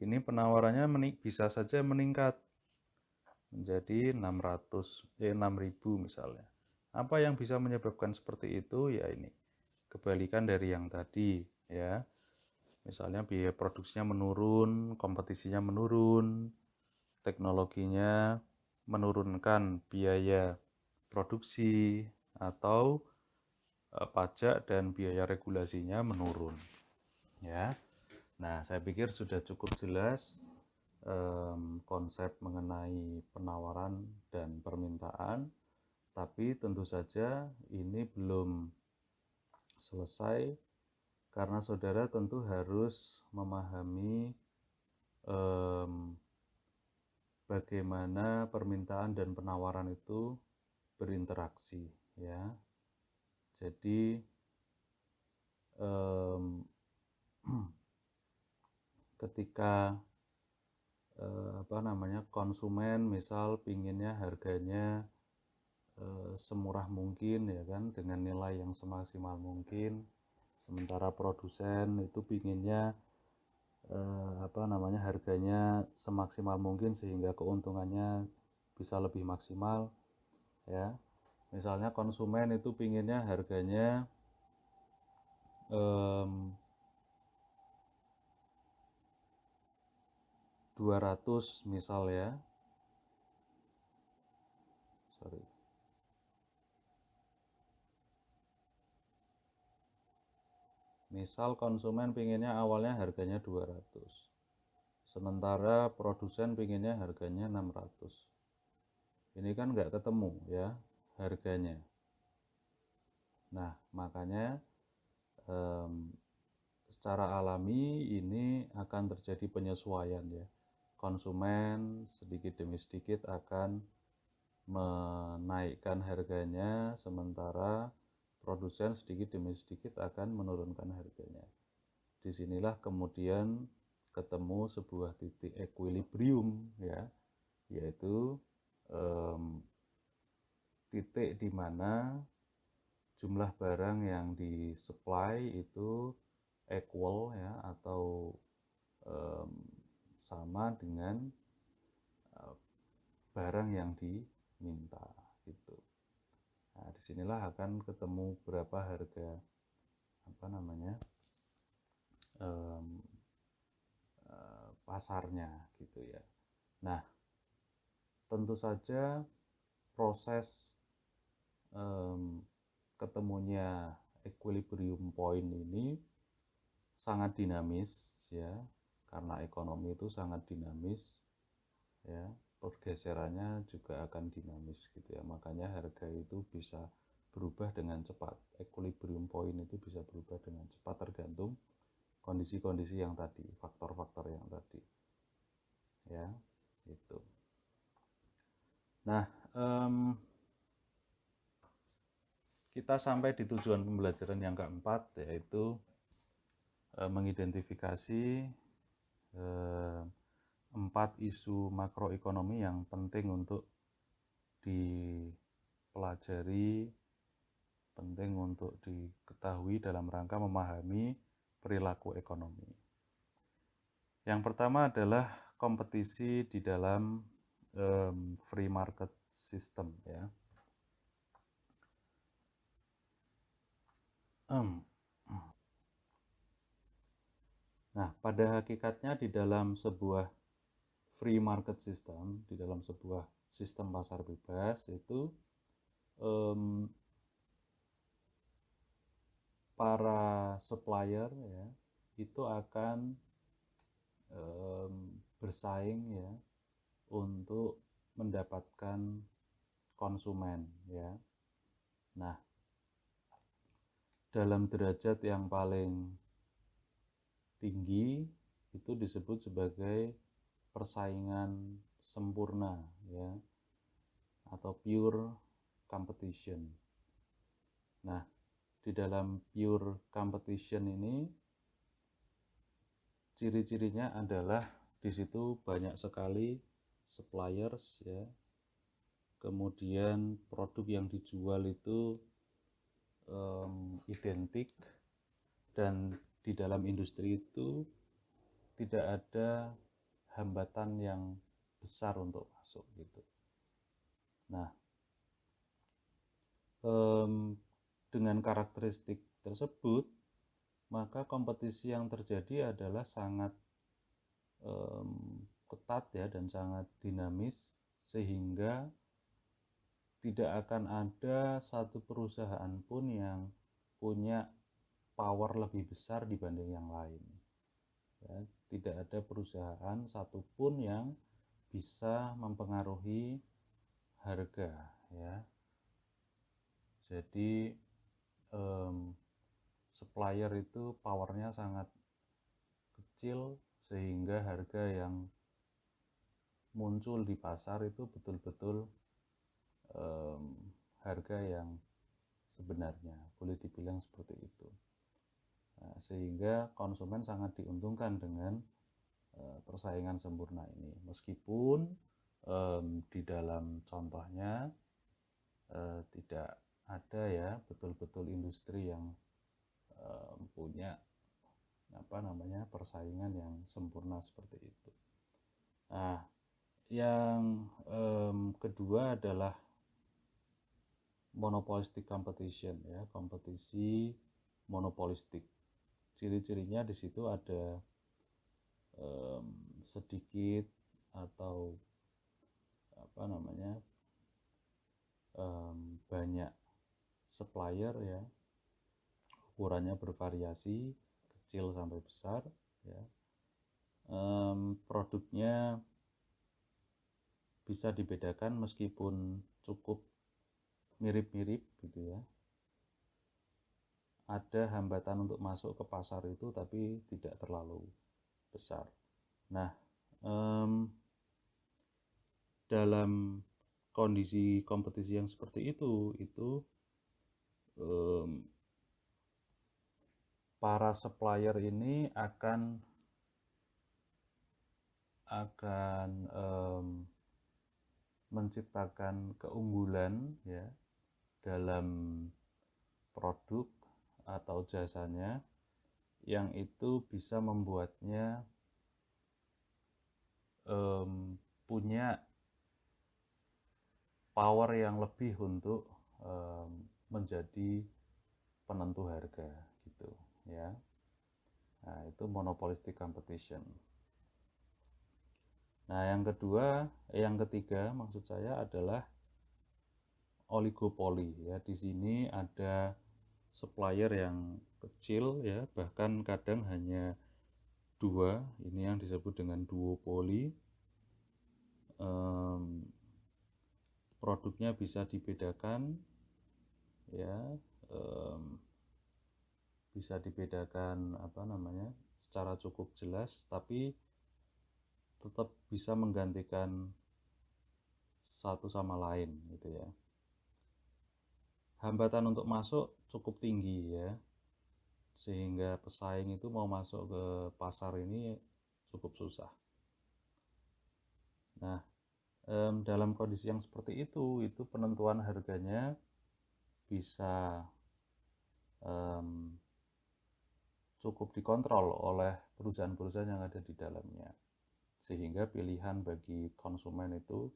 ini penawarannya bisa saja meningkat menjadi 6.000 misalnya. Apa yang bisa menyebabkan seperti itu? Ya ini, kebalikan dari yang tadi ya. Misalnya biaya produksinya menurun, kompetisinya menurun, teknologinya menurunkan biaya produksi, atau pajak dan biaya regulasinya menurun ya. Nah, saya pikir sudah cukup jelas konsep mengenai penawaran dan permintaan, tapi tentu saja ini belum selesai karena saudara tentu harus memahami bagaimana permintaan dan penawaran itu berinteraksi ya. Jadi ketika konsumen misal pinginnya harganya semurah mungkin ya kan, dengan nilai yang semaksimal mungkin, sementara produsen itu pinginnya harganya semaksimal mungkin sehingga keuntungannya bisa lebih maksimal ya. Misalnya konsumen itu pinginnya harganya 200 misal ya. Misal konsumen pinginnya awalnya harganya 200, sementara produsen pinginnya harganya 600. Ini kan nggak ketemu ya harganya. Nah, makanya secara alami ini akan terjadi penyesuaian ya. Konsumen sedikit demi sedikit akan menaikkan harganya, sementara produsen sedikit demi sedikit akan menurunkan harganya. disinilah kemudian ketemu sebuah titik equilibrium, ya, yaitu titik di mana jumlah barang yang disupply itu equal, ya, atau sama dengan barang yang diminta gitu. Nah, disinilah akan ketemu berapa harga pasarnya gitu ya. Nah, tentu saja proses ketemunya equilibrium point ini sangat dinamis, ya, karena ekonomi itu sangat dinamis, ya, pergeserannya juga akan dinamis gitu ya. Makanya harga itu bisa berubah dengan cepat. Equilibrium point itu bisa berubah dengan cepat tergantung kondisi-kondisi yang tadi, faktor-faktor yang tadi, ya, itu. Nah, kita sampai di tujuan pembelajaran yang keempat, yaitu mengidentifikasi 4 isu makroekonomi yang penting untuk dipelajari, penting untuk diketahui dalam rangka memahami perilaku ekonomi. Yang pertama adalah kompetisi di dalam free market system, ya. Nah, pada hakikatnya di dalam sebuah free market system, di dalam sebuah sistem pasar bebas itu para supplier, ya, itu akan bersaing, ya, untuk mendapatkan konsumen, ya. Nah, dalam derajat yang paling tinggi itu disebut sebagai persaingan sempurna, ya, atau pure competition. Nah, di dalam pure competition ini ciri-cirinya adalah di situ banyak sekali suppliers, ya. Kemudian produk yang dijual itu identik, dan di dalam industri itu tidak ada hambatan yang besar untuk masuk gitu. Nah, dengan karakteristik tersebut, maka kompetisi yang terjadi adalah sangat ketat, ya, dan sangat dinamis, sehingga tidak akan ada satu perusahaan pun yang punya power lebih besar dibanding yang lain, ya. Tidak ada perusahaan satupun yang bisa mempengaruhi harga, ya. Jadi supplier itu powernya sangat kecil, sehingga harga yang muncul di pasar itu betul-betul harga yang sebenarnya, boleh dibilang seperti itu. Nah, sehingga konsumen sangat diuntungkan dengan persaingan sempurna ini, meskipun di dalam contohnya tidak ada, ya, betul-betul industri yang punya persaingan yang sempurna seperti itu. Nah, yang kedua adalah monopolistic competition, ya, kompetisi monopolistik. Ciri-cirinya di situ ada sedikit atau banyak supplier, ya, ukurannya bervariasi, kecil sampai besar, ya. Produknya bisa dibedakan meskipun cukup mirip-mirip gitu, ya. Ada hambatan untuk masuk ke pasar itu, tapi tidak terlalu besar. Nah, dalam kondisi kompetisi yang seperti itu para supplier ini akan menciptakan keunggulan ya dalam produk atau jasanya yang itu bisa membuatnya punya power yang lebih untuk menjadi penentu harga gitu ya. Nah, itu monopolistic competition. Nah, yang ketiga maksud saya adalah oligopoli ya. Di sini ada supplier yang kecil ya, bahkan kadang hanya dua, ini yang disebut dengan duopoli. Produknya bisa dibedakan ya, bisa dibedakan secara cukup jelas, tapi tetap bisa menggantikan satu sama lain gitu ya. Hambatan untuk masuk cukup tinggi ya, sehingga pesaing itu mau masuk ke pasar ini cukup susah. Nah, dalam kondisi yang seperti itu penentuan harganya bisa cukup dikontrol oleh perusahaan-perusahaan yang ada di dalamnya, sehingga pilihan bagi konsumen itu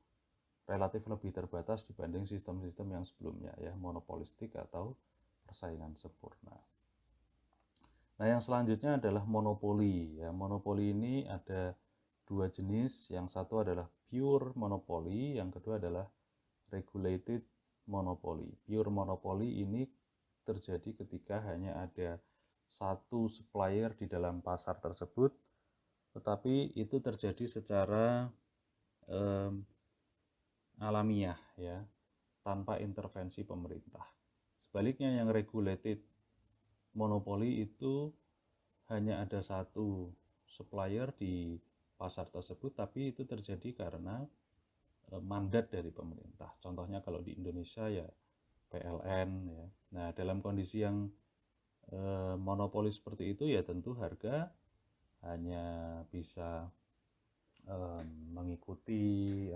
relatif lebih terbatas dibanding sistem-sistem yang sebelumnya ya, monopolistik atau persaingan sempurna. Nah, yang selanjutnya adalah monopoli ya. Monopoli ini ada dua jenis, yang satu adalah pure monopoly, yang kedua adalah regulated monopoly. Pure monopoly ini terjadi ketika hanya ada satu supplier di dalam pasar tersebut, tetapi itu terjadi secara alamiah ya, tanpa intervensi pemerintah. Sebaliknya yang regulated monopoly itu hanya ada satu supplier di pasar tersebut, tapi itu terjadi karena mandat dari pemerintah. Contohnya kalau di Indonesia ya PLN ya. Nah, dalam kondisi yang monopoli seperti itu ya tentu harga hanya bisa mengikuti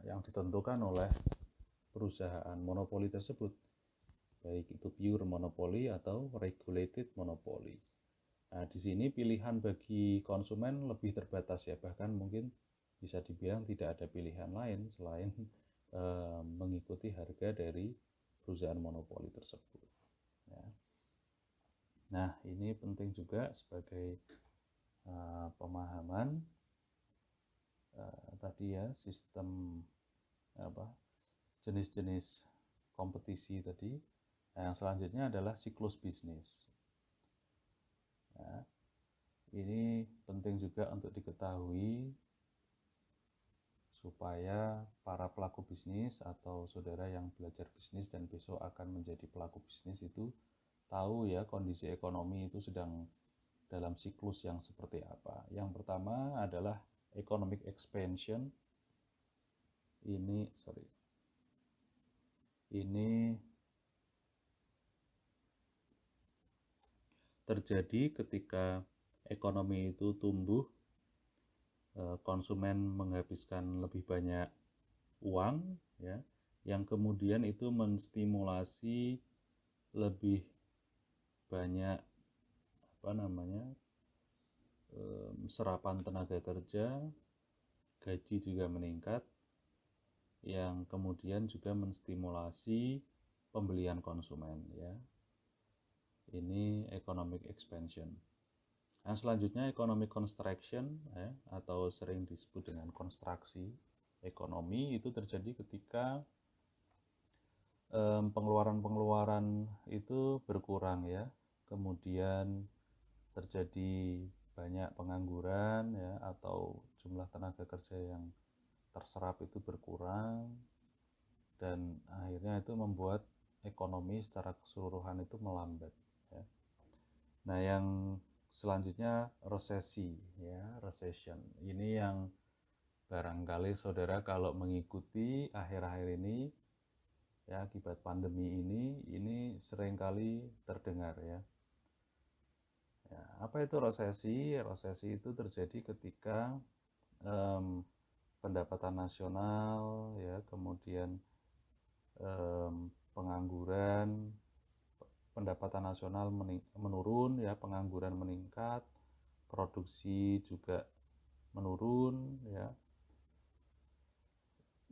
yang ditentukan oleh perusahaan monopoli tersebut, baik itu pure monopoly atau regulated monopoly. Nah, di sini pilihan bagi konsumen lebih terbatas ya, bahkan mungkin bisa dibilang tidak ada pilihan lain selain mengikuti harga dari perusahaan monopoli tersebut. Ya. Nah, ini penting juga sebagai pemahaman tadi ya, sistem jenis-jenis kompetisi tadi. Nah, yang selanjutnya adalah siklus bisnis. Ya, ini penting juga untuk diketahui supaya para pelaku bisnis atau saudara yang belajar bisnis dan besok akan menjadi pelaku bisnis itu tahu ya kondisi ekonomi itu sedang dalam siklus yang seperti apa. Yang pertama adalah economic expansion. Ini terjadi ketika ekonomi itu tumbuh, konsumen menghabiskan lebih banyak uang ya, yang kemudian itu menstimulasi lebih banyak serapan tenaga kerja, gaji juga meningkat, yang kemudian juga menstimulasi pembelian konsumen ya. Ini economic expansion. Nah, selanjutnya economic construction ya, atau sering disebut dengan konstruksi ekonomi, itu terjadi ketika pengeluaran-pengeluaran itu berkurang ya, kemudian terjadi banyak pengangguran ya, atau jumlah tenaga kerja yang terserap itu berkurang, dan akhirnya itu membuat ekonomi secara keseluruhan itu melambat ya. Nah, yang selanjutnya resesi ya, recession. Ini yang barangkali saudara kalau mengikuti akhir-akhir ini ya, akibat pandemi ini seringkali terdengar ya. Ya, apa itu resesi? Resesi itu terjadi ketika pendapatan nasional, ya, kemudian pengangguran, pendapatan nasional menurun, ya, pengangguran meningkat, produksi juga menurun, ya,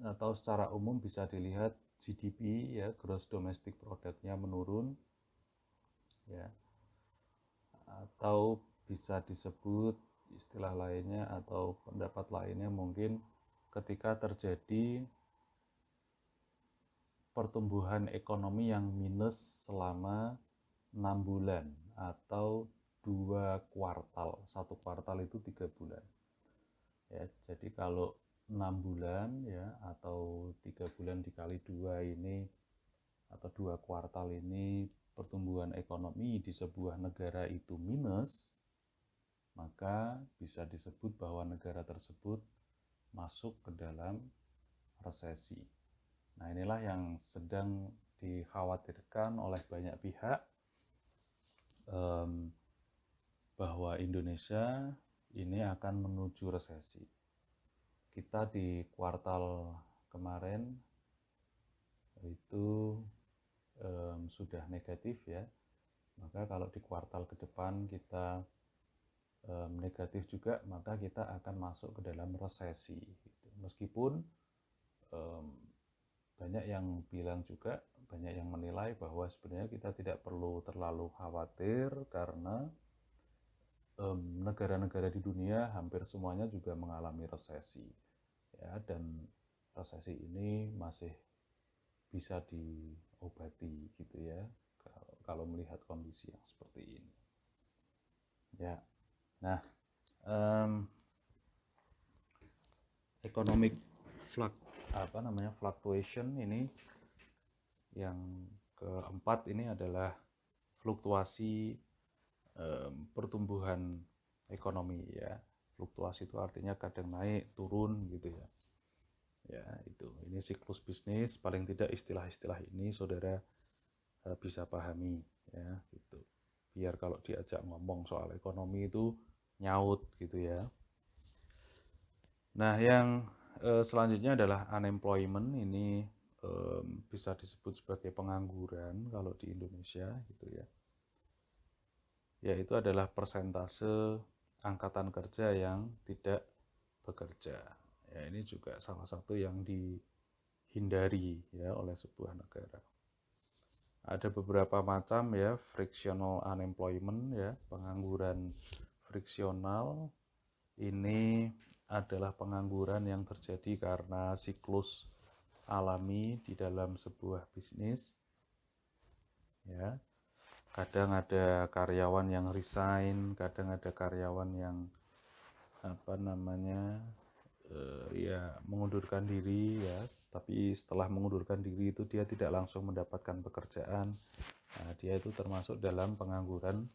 atau secara umum bisa dilihat GDP, ya, Gross Domestic Product-nya menurun, ya, atau bisa disebut istilah lainnya atau pendapat lainnya mungkin ketika terjadi pertumbuhan ekonomi yang minus selama 6 bulan atau 2 kuartal. Satu kuartal itu 3 bulan. Ya, jadi kalau 6 bulan, ya, atau 3 bulan dikali 2 ini atau 2 kuartal ini pertumbuhan ekonomi di sebuah negara itu minus, maka bisa disebut bahwa negara tersebut masuk ke dalam resesi. Nah, inilah yang sedang dikhawatirkan oleh banyak pihak, bahwa Indonesia ini akan menuju resesi. Kita di kuartal kemarin itu sudah negatif, ya. Maka kalau di kuartal ke depan kita negatif juga, maka kita akan masuk ke dalam resesi. Gitu. Meskipun banyak yang bilang juga, banyak yang menilai bahwa sebenarnya kita tidak perlu terlalu khawatir karena negara-negara di dunia hampir semuanya juga mengalami resesi, ya, dan resesi ini masih bisa diobati gitu, ya, kalau melihat kondisi yang seperti ini, ya. Nah, economic fluctuation ini yang keempat ini adalah fluktuasi pertumbuhan ekonomi, ya. Fluktuasi itu artinya kadang naik turun gitu, ya. Ya, itu. Ini siklus bisnis, paling tidak istilah-istilah ini saudara bisa pahami, ya, gitu. Biar kalau diajak ngomong soal ekonomi itu nyaut gitu, ya. Nah, yang selanjutnya adalah unemployment. Ini bisa disebut sebagai pengangguran kalau di Indonesia gitu, ya. Yaitu adalah persentase angkatan kerja yang tidak bekerja. Ya, ini juga salah satu yang dihindari, ya, oleh sebuah negara. Ada beberapa macam, ya, frictional unemployment, ya, pengangguran friksional. Ini adalah pengangguran yang terjadi karena siklus alami di dalam sebuah bisnis, ya. Kadang ada karyawan yang resign, kadang ada karyawan yang ya, mengundurkan diri, ya. Tapi setelah mengundurkan diri itu dia tidak langsung mendapatkan pekerjaan. Nah, dia itu termasuk dalam pengangguran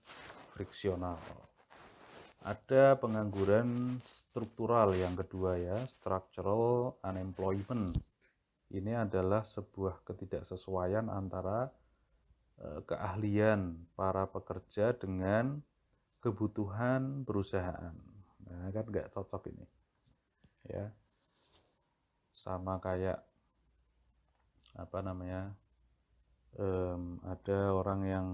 friksional. Ada pengangguran struktural yang kedua, ya, structural unemployment. Ini adalah sebuah ketidaksesuaian antara keahlian para pekerja dengan kebutuhan perusahaan. Nah, kan nggak cocok ini, ya. Sama kayak ada orang yang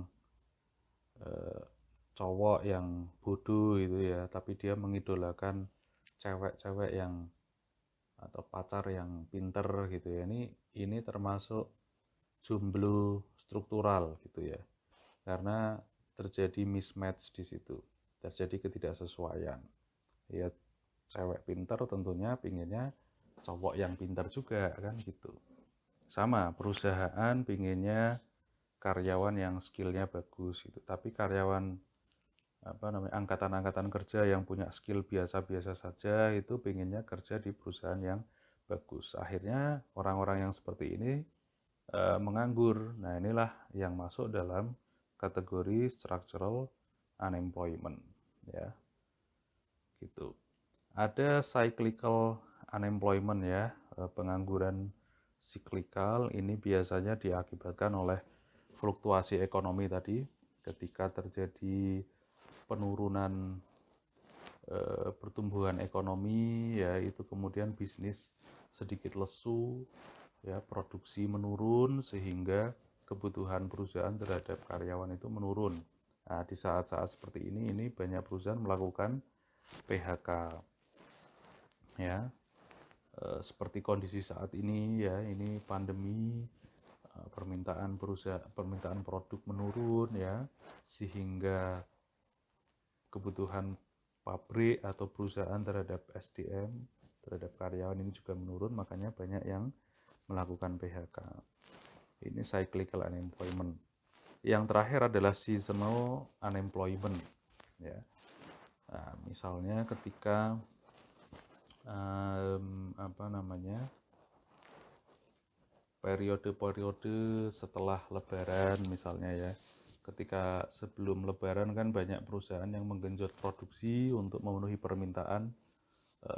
cowok yang bodoh gitu, ya, tapi dia mengidolakan cewek-cewek yang atau pacar yang pinter gitu, ya. Ini termasuk jomblo struktural gitu, ya. Karena terjadi mismatch di situ, terjadi ketidaksesuaian. Ya, cewek pinter tentunya pinginnya cowok yang pinter juga kan gitu. Sama, perusahaan pinginnya karyawan yang skillnya bagus gitu, tapi karyawan angkatan-angkatan kerja yang punya skill biasa-biasa saja itu pinginnya kerja di perusahaan yang bagus. Akhirnya orang-orang yang seperti ini menganggur. Nah, inilah yang masuk dalam kategori structural unemployment, ya, gitu. Ada cyclical unemployment, ya, pengangguran siklikal. Ini biasanya diakibatkan oleh fluktuasi ekonomi tadi. Ketika terjadi penurunan pertumbuhan ekonomi, ya itu kemudian bisnis sedikit lesu, ya produksi menurun sehingga kebutuhan perusahaan terhadap karyawan itu menurun. Nah, di saat-saat seperti ini banyak perusahaan melakukan PHK, ya. Seperti kondisi saat ini, ya, ini pandemi, permintaan produk menurun, ya, sehingga kebutuhan pabrik atau perusahaan terhadap SDM, terhadap karyawan ini juga menurun, makanya banyak yang melakukan PHK. Ini cyclical unemployment. Yang terakhir adalah seasonal unemployment, ya. Nah, misalnya ketika periode-periode setelah Lebaran misalnya, ya, ketika sebelum Lebaran kan banyak perusahaan yang menggenjot produksi untuk memenuhi permintaan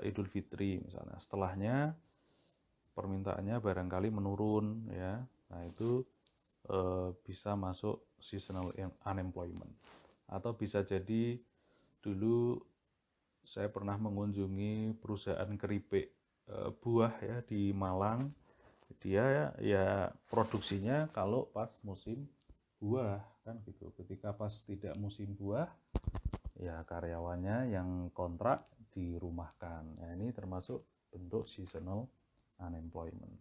Idul Fitri misalnya. Setelahnya permintaannya barangkali menurun, ya. Nah, itu bisa masuk seasonal unemployment. Atau bisa jadi dulu saya pernah mengunjungi perusahaan keripik buah, ya, di Malang. Dia ya produksinya kalau pas musim buah kan gitu. Ketika pas tidak musim buah, ya karyawannya yang kontrak dirumahkan. Nah, ini termasuk bentuk seasonal unemployment.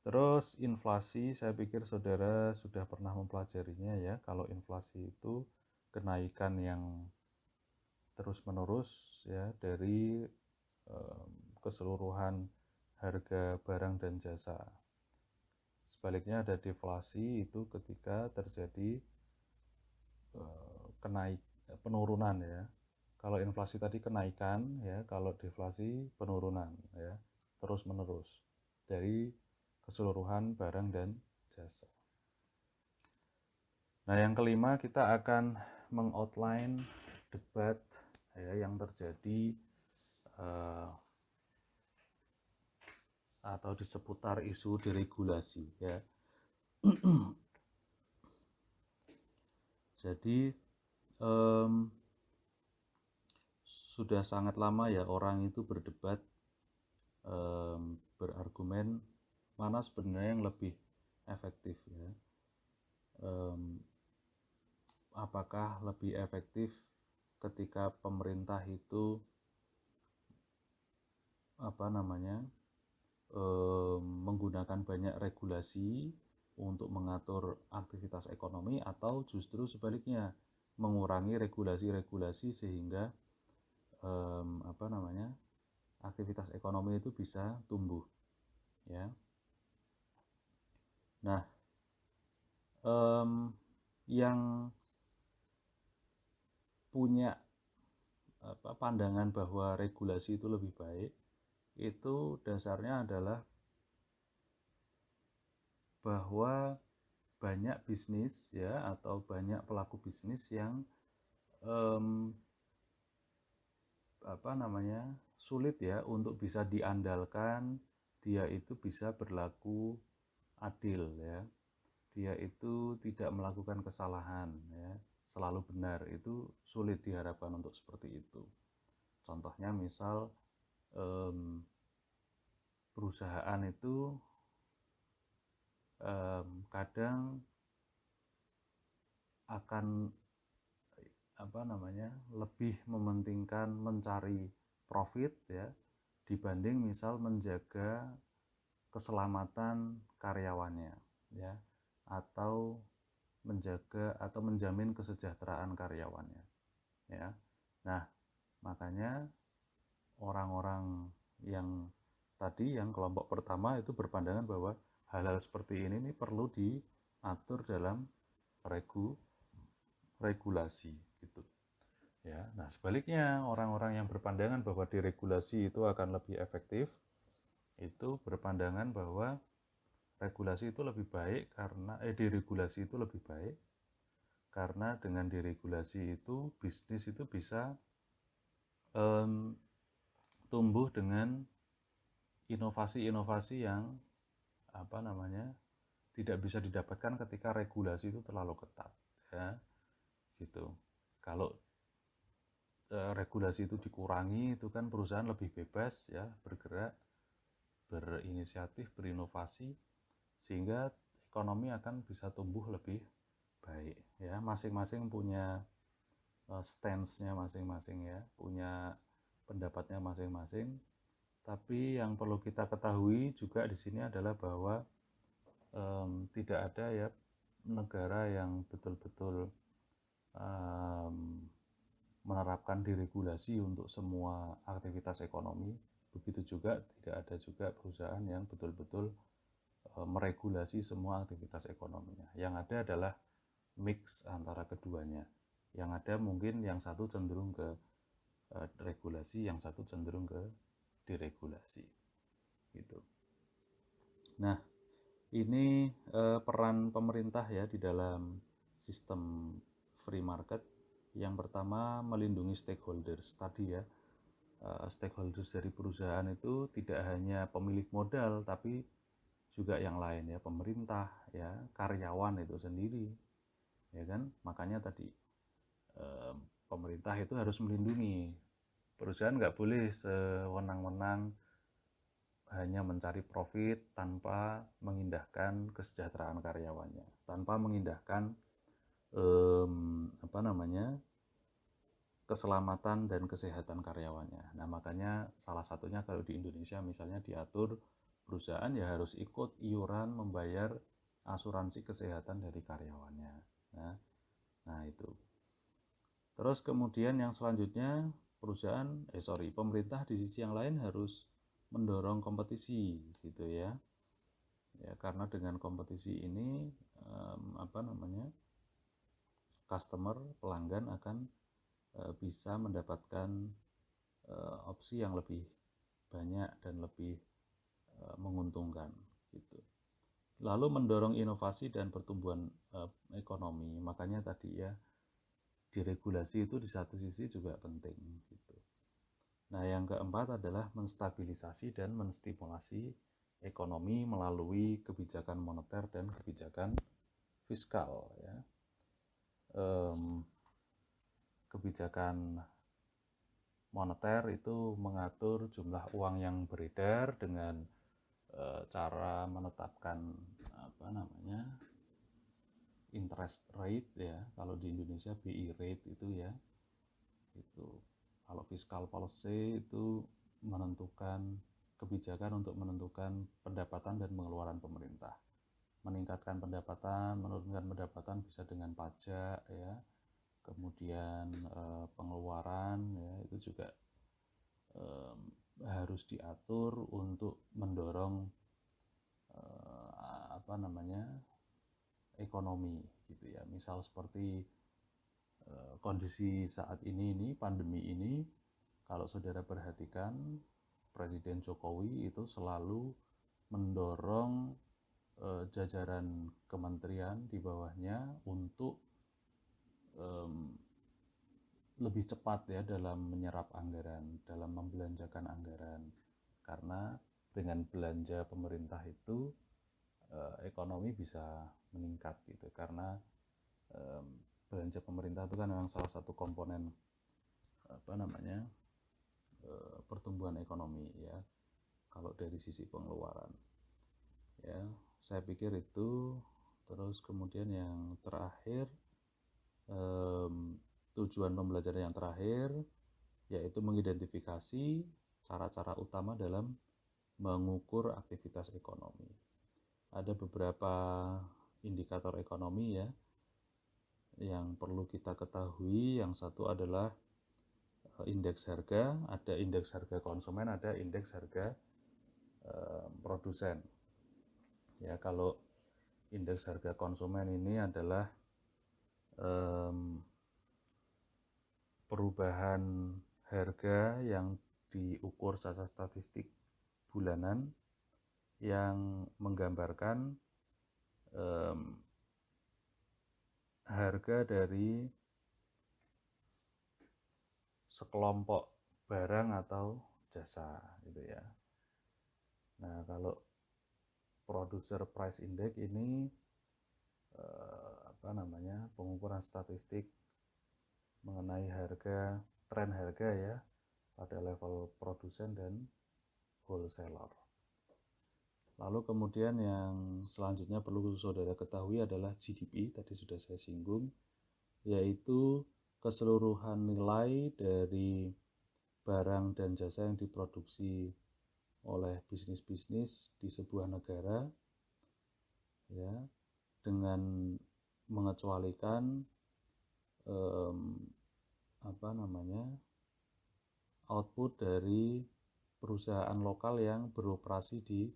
Terus inflasi, saya pikir saudara sudah pernah mempelajarinya, ya. Kalau inflasi itu kenaikan yang terus-menerus, ya, dari keseluruhan harga barang dan jasa. Sebaliknya ada deflasi, itu ketika terjadi penurunan, ya. Kalau inflasi tadi kenaikan, ya, kalau deflasi penurunan, ya, terus menerus dari keseluruhan barang dan jasa. Nah, yang kelima kita akan mengoutline debat, ya, yang terjadi atau di seputar isu deregulasi, ya. Jadi sudah sangat lama, ya, orang itu berdebat, berargumen mana sebenarnya yang lebih efektif, ya. Apakah lebih efektif ketika pemerintah itu menggunakan banyak regulasi untuk mengatur aktivitas ekonomi, atau justru sebaliknya mengurangi regulasi-regulasi sehingga aktivitas ekonomi itu bisa tumbuh, ya. Nah, yang punya pandangan bahwa regulasi itu lebih baik, itu dasarnya adalah bahwa banyak bisnis, ya, atau banyak pelaku bisnis yang sulit, ya, untuk bisa diandalkan dia itu bisa berlaku adil, ya. Dia itu tidak melakukan kesalahan, ya, selalu benar. Itu sulit diharapkan untuk seperti itu. Contohnya misal perusahaan itu kadang akan lebih mementingkan mencari profit, ya, dibanding misal menjaga keselamatan karyawannya, ya, atau menjaga atau menjamin kesejahteraan karyawannya, ya. Nah, makanya orang-orang yang tadi, yang kelompok pertama itu berpandangan bahwa hal-hal seperti ini perlu diatur dalam regulasi, gitu, ya. Nah, sebaliknya orang-orang yang berpandangan bahwa diregulasi itu akan lebih efektif, itu berpandangan bahwa regulasi itu lebih baik karena diregulasi itu lebih baik karena dengan diregulasi itu bisnis itu bisa tumbuh dengan inovasi-inovasi yang tidak bisa didapatkan ketika regulasi itu terlalu ketat, ya, gitu. Kalau regulasi itu dikurangi, itu kan perusahaan lebih bebas ya bergerak, berinisiatif, berinovasi, sehingga ekonomi akan bisa tumbuh lebih baik ya. Masing-masing punya stance-nya masing-masing ya, punya pendapatnya masing-masing. Tapi yang perlu kita ketahui juga di sini adalah bahwa tidak ada ya negara yang betul-betul menerapkan diregulasi untuk semua aktivitas ekonomi. Begitu juga tidak ada juga perusahaan yang betul-betul meregulasi semua aktivitas ekonominya. Yang ada adalah mix antara keduanya. Yang ada mungkin yang satu cenderung ke regulasi, yang satu cenderung ke diregulasi. Gitu. Nah, ini peran pemerintah ya di dalam sistem free market. Yang pertama, melindungi stakeholders tadi ya. Stakeholders dari perusahaan itu tidak hanya pemilik modal, tapi juga yang lain ya, pemerintah ya, karyawan itu sendiri, ya kan. Makanya tadi pemerintah itu harus melindungi. Perusahaan nggak boleh sewenang-wenang hanya mencari profit tanpa mengindahkan kesejahteraan karyawannya, tanpa mengindahkan keselamatan dan kesehatan karyawannya. Nah, makanya salah satunya kalau di Indonesia misalnya diatur perusahaan ya harus ikut iuran membayar asuransi kesehatan dari karyawannya. Nah itu. Terus kemudian yang selanjutnya pemerintah di sisi yang lain harus mendorong kompetisi gitu ya. Ya, karena dengan kompetisi ini pelanggan akan bisa mendapatkan opsi yang lebih banyak dan lebih menguntungkan gitu. Lalu mendorong inovasi dan pertumbuhan ekonomi. Makanya tadi ya, diregulasi itu di satu sisi juga penting gitu. Nah, yang keempat adalah menstabilisasi dan menstimulasi ekonomi melalui kebijakan moneter dan kebijakan fiskal ya. Kebijakan moneter itu mengatur jumlah uang yang beredar dengan cara menetapkan interest rate ya. Kalau di Indonesia BI rate itu ya. Itu. Kalau fiscal policy itu menentukan kebijakan untuk menentukan pendapatan dan pengeluaran pemerintah. Meningkatkan pendapatan, menurunkan pendapatan bisa dengan pajak ya. Kemudian pengeluaran ya itu juga harus diatur untuk mendorong ekonomi gitu ya. Misal seperti kondisi saat ini pandemi ini, kalau saudara perhatikan Presiden Jokowi itu selalu mendorong jajaran kementerian di bawahnya untuk lebih cepat ya dalam menyerap anggaran, dalam membelanjakan anggaran. Karena dengan belanja pemerintah itu ekonomi bisa meningkat gitu. Karena belanja pemerintah itu kan memang salah satu komponen pertumbuhan ekonomi ya. Kalau dari sisi pengeluaran ya, saya pikir itu. Terus kemudian yang terakhir, tujuan pembelajaran yang terakhir yaitu mengidentifikasi cara-cara utama dalam mengukur aktivitas ekonomi. Ada beberapa indikator ekonomi ya yang perlu kita ketahui. Yang satu adalah indeks harga, ada indeks harga konsumen, ada indeks harga produsen. Ya, kalau indeks harga konsumen ini adalah perubahan harga yang diukur secara statistik bulanan yang menggambarkan harga dari sekelompok barang atau jasa gitu ya. Nah, kalau producer price index ini pengukuran statistik mengenai tren harga ya pada level produsen dan wholesaler. Lalu kemudian yang selanjutnya perlu saudara ketahui adalah GDP, tadi sudah saya singgung, yaitu keseluruhan nilai dari barang dan jasa yang diproduksi oleh bisnis-bisnis di sebuah negara, ya, dengan mengecualikan output dari perusahaan lokal yang beroperasi di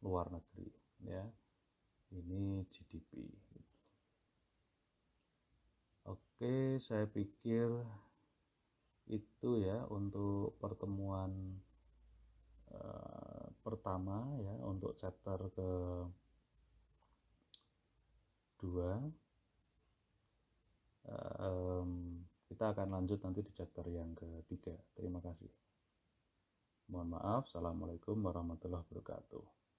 luar negeri, ya. Ini GDP. Oke, saya pikir itu ya untuk pertemuan pertama ya, untuk chapter kedua. Kita akan lanjut nanti di chapter yang ketiga. Terima kasih. Mohon maaf. Assalamualaikum warahmatullahi wabarakatuh.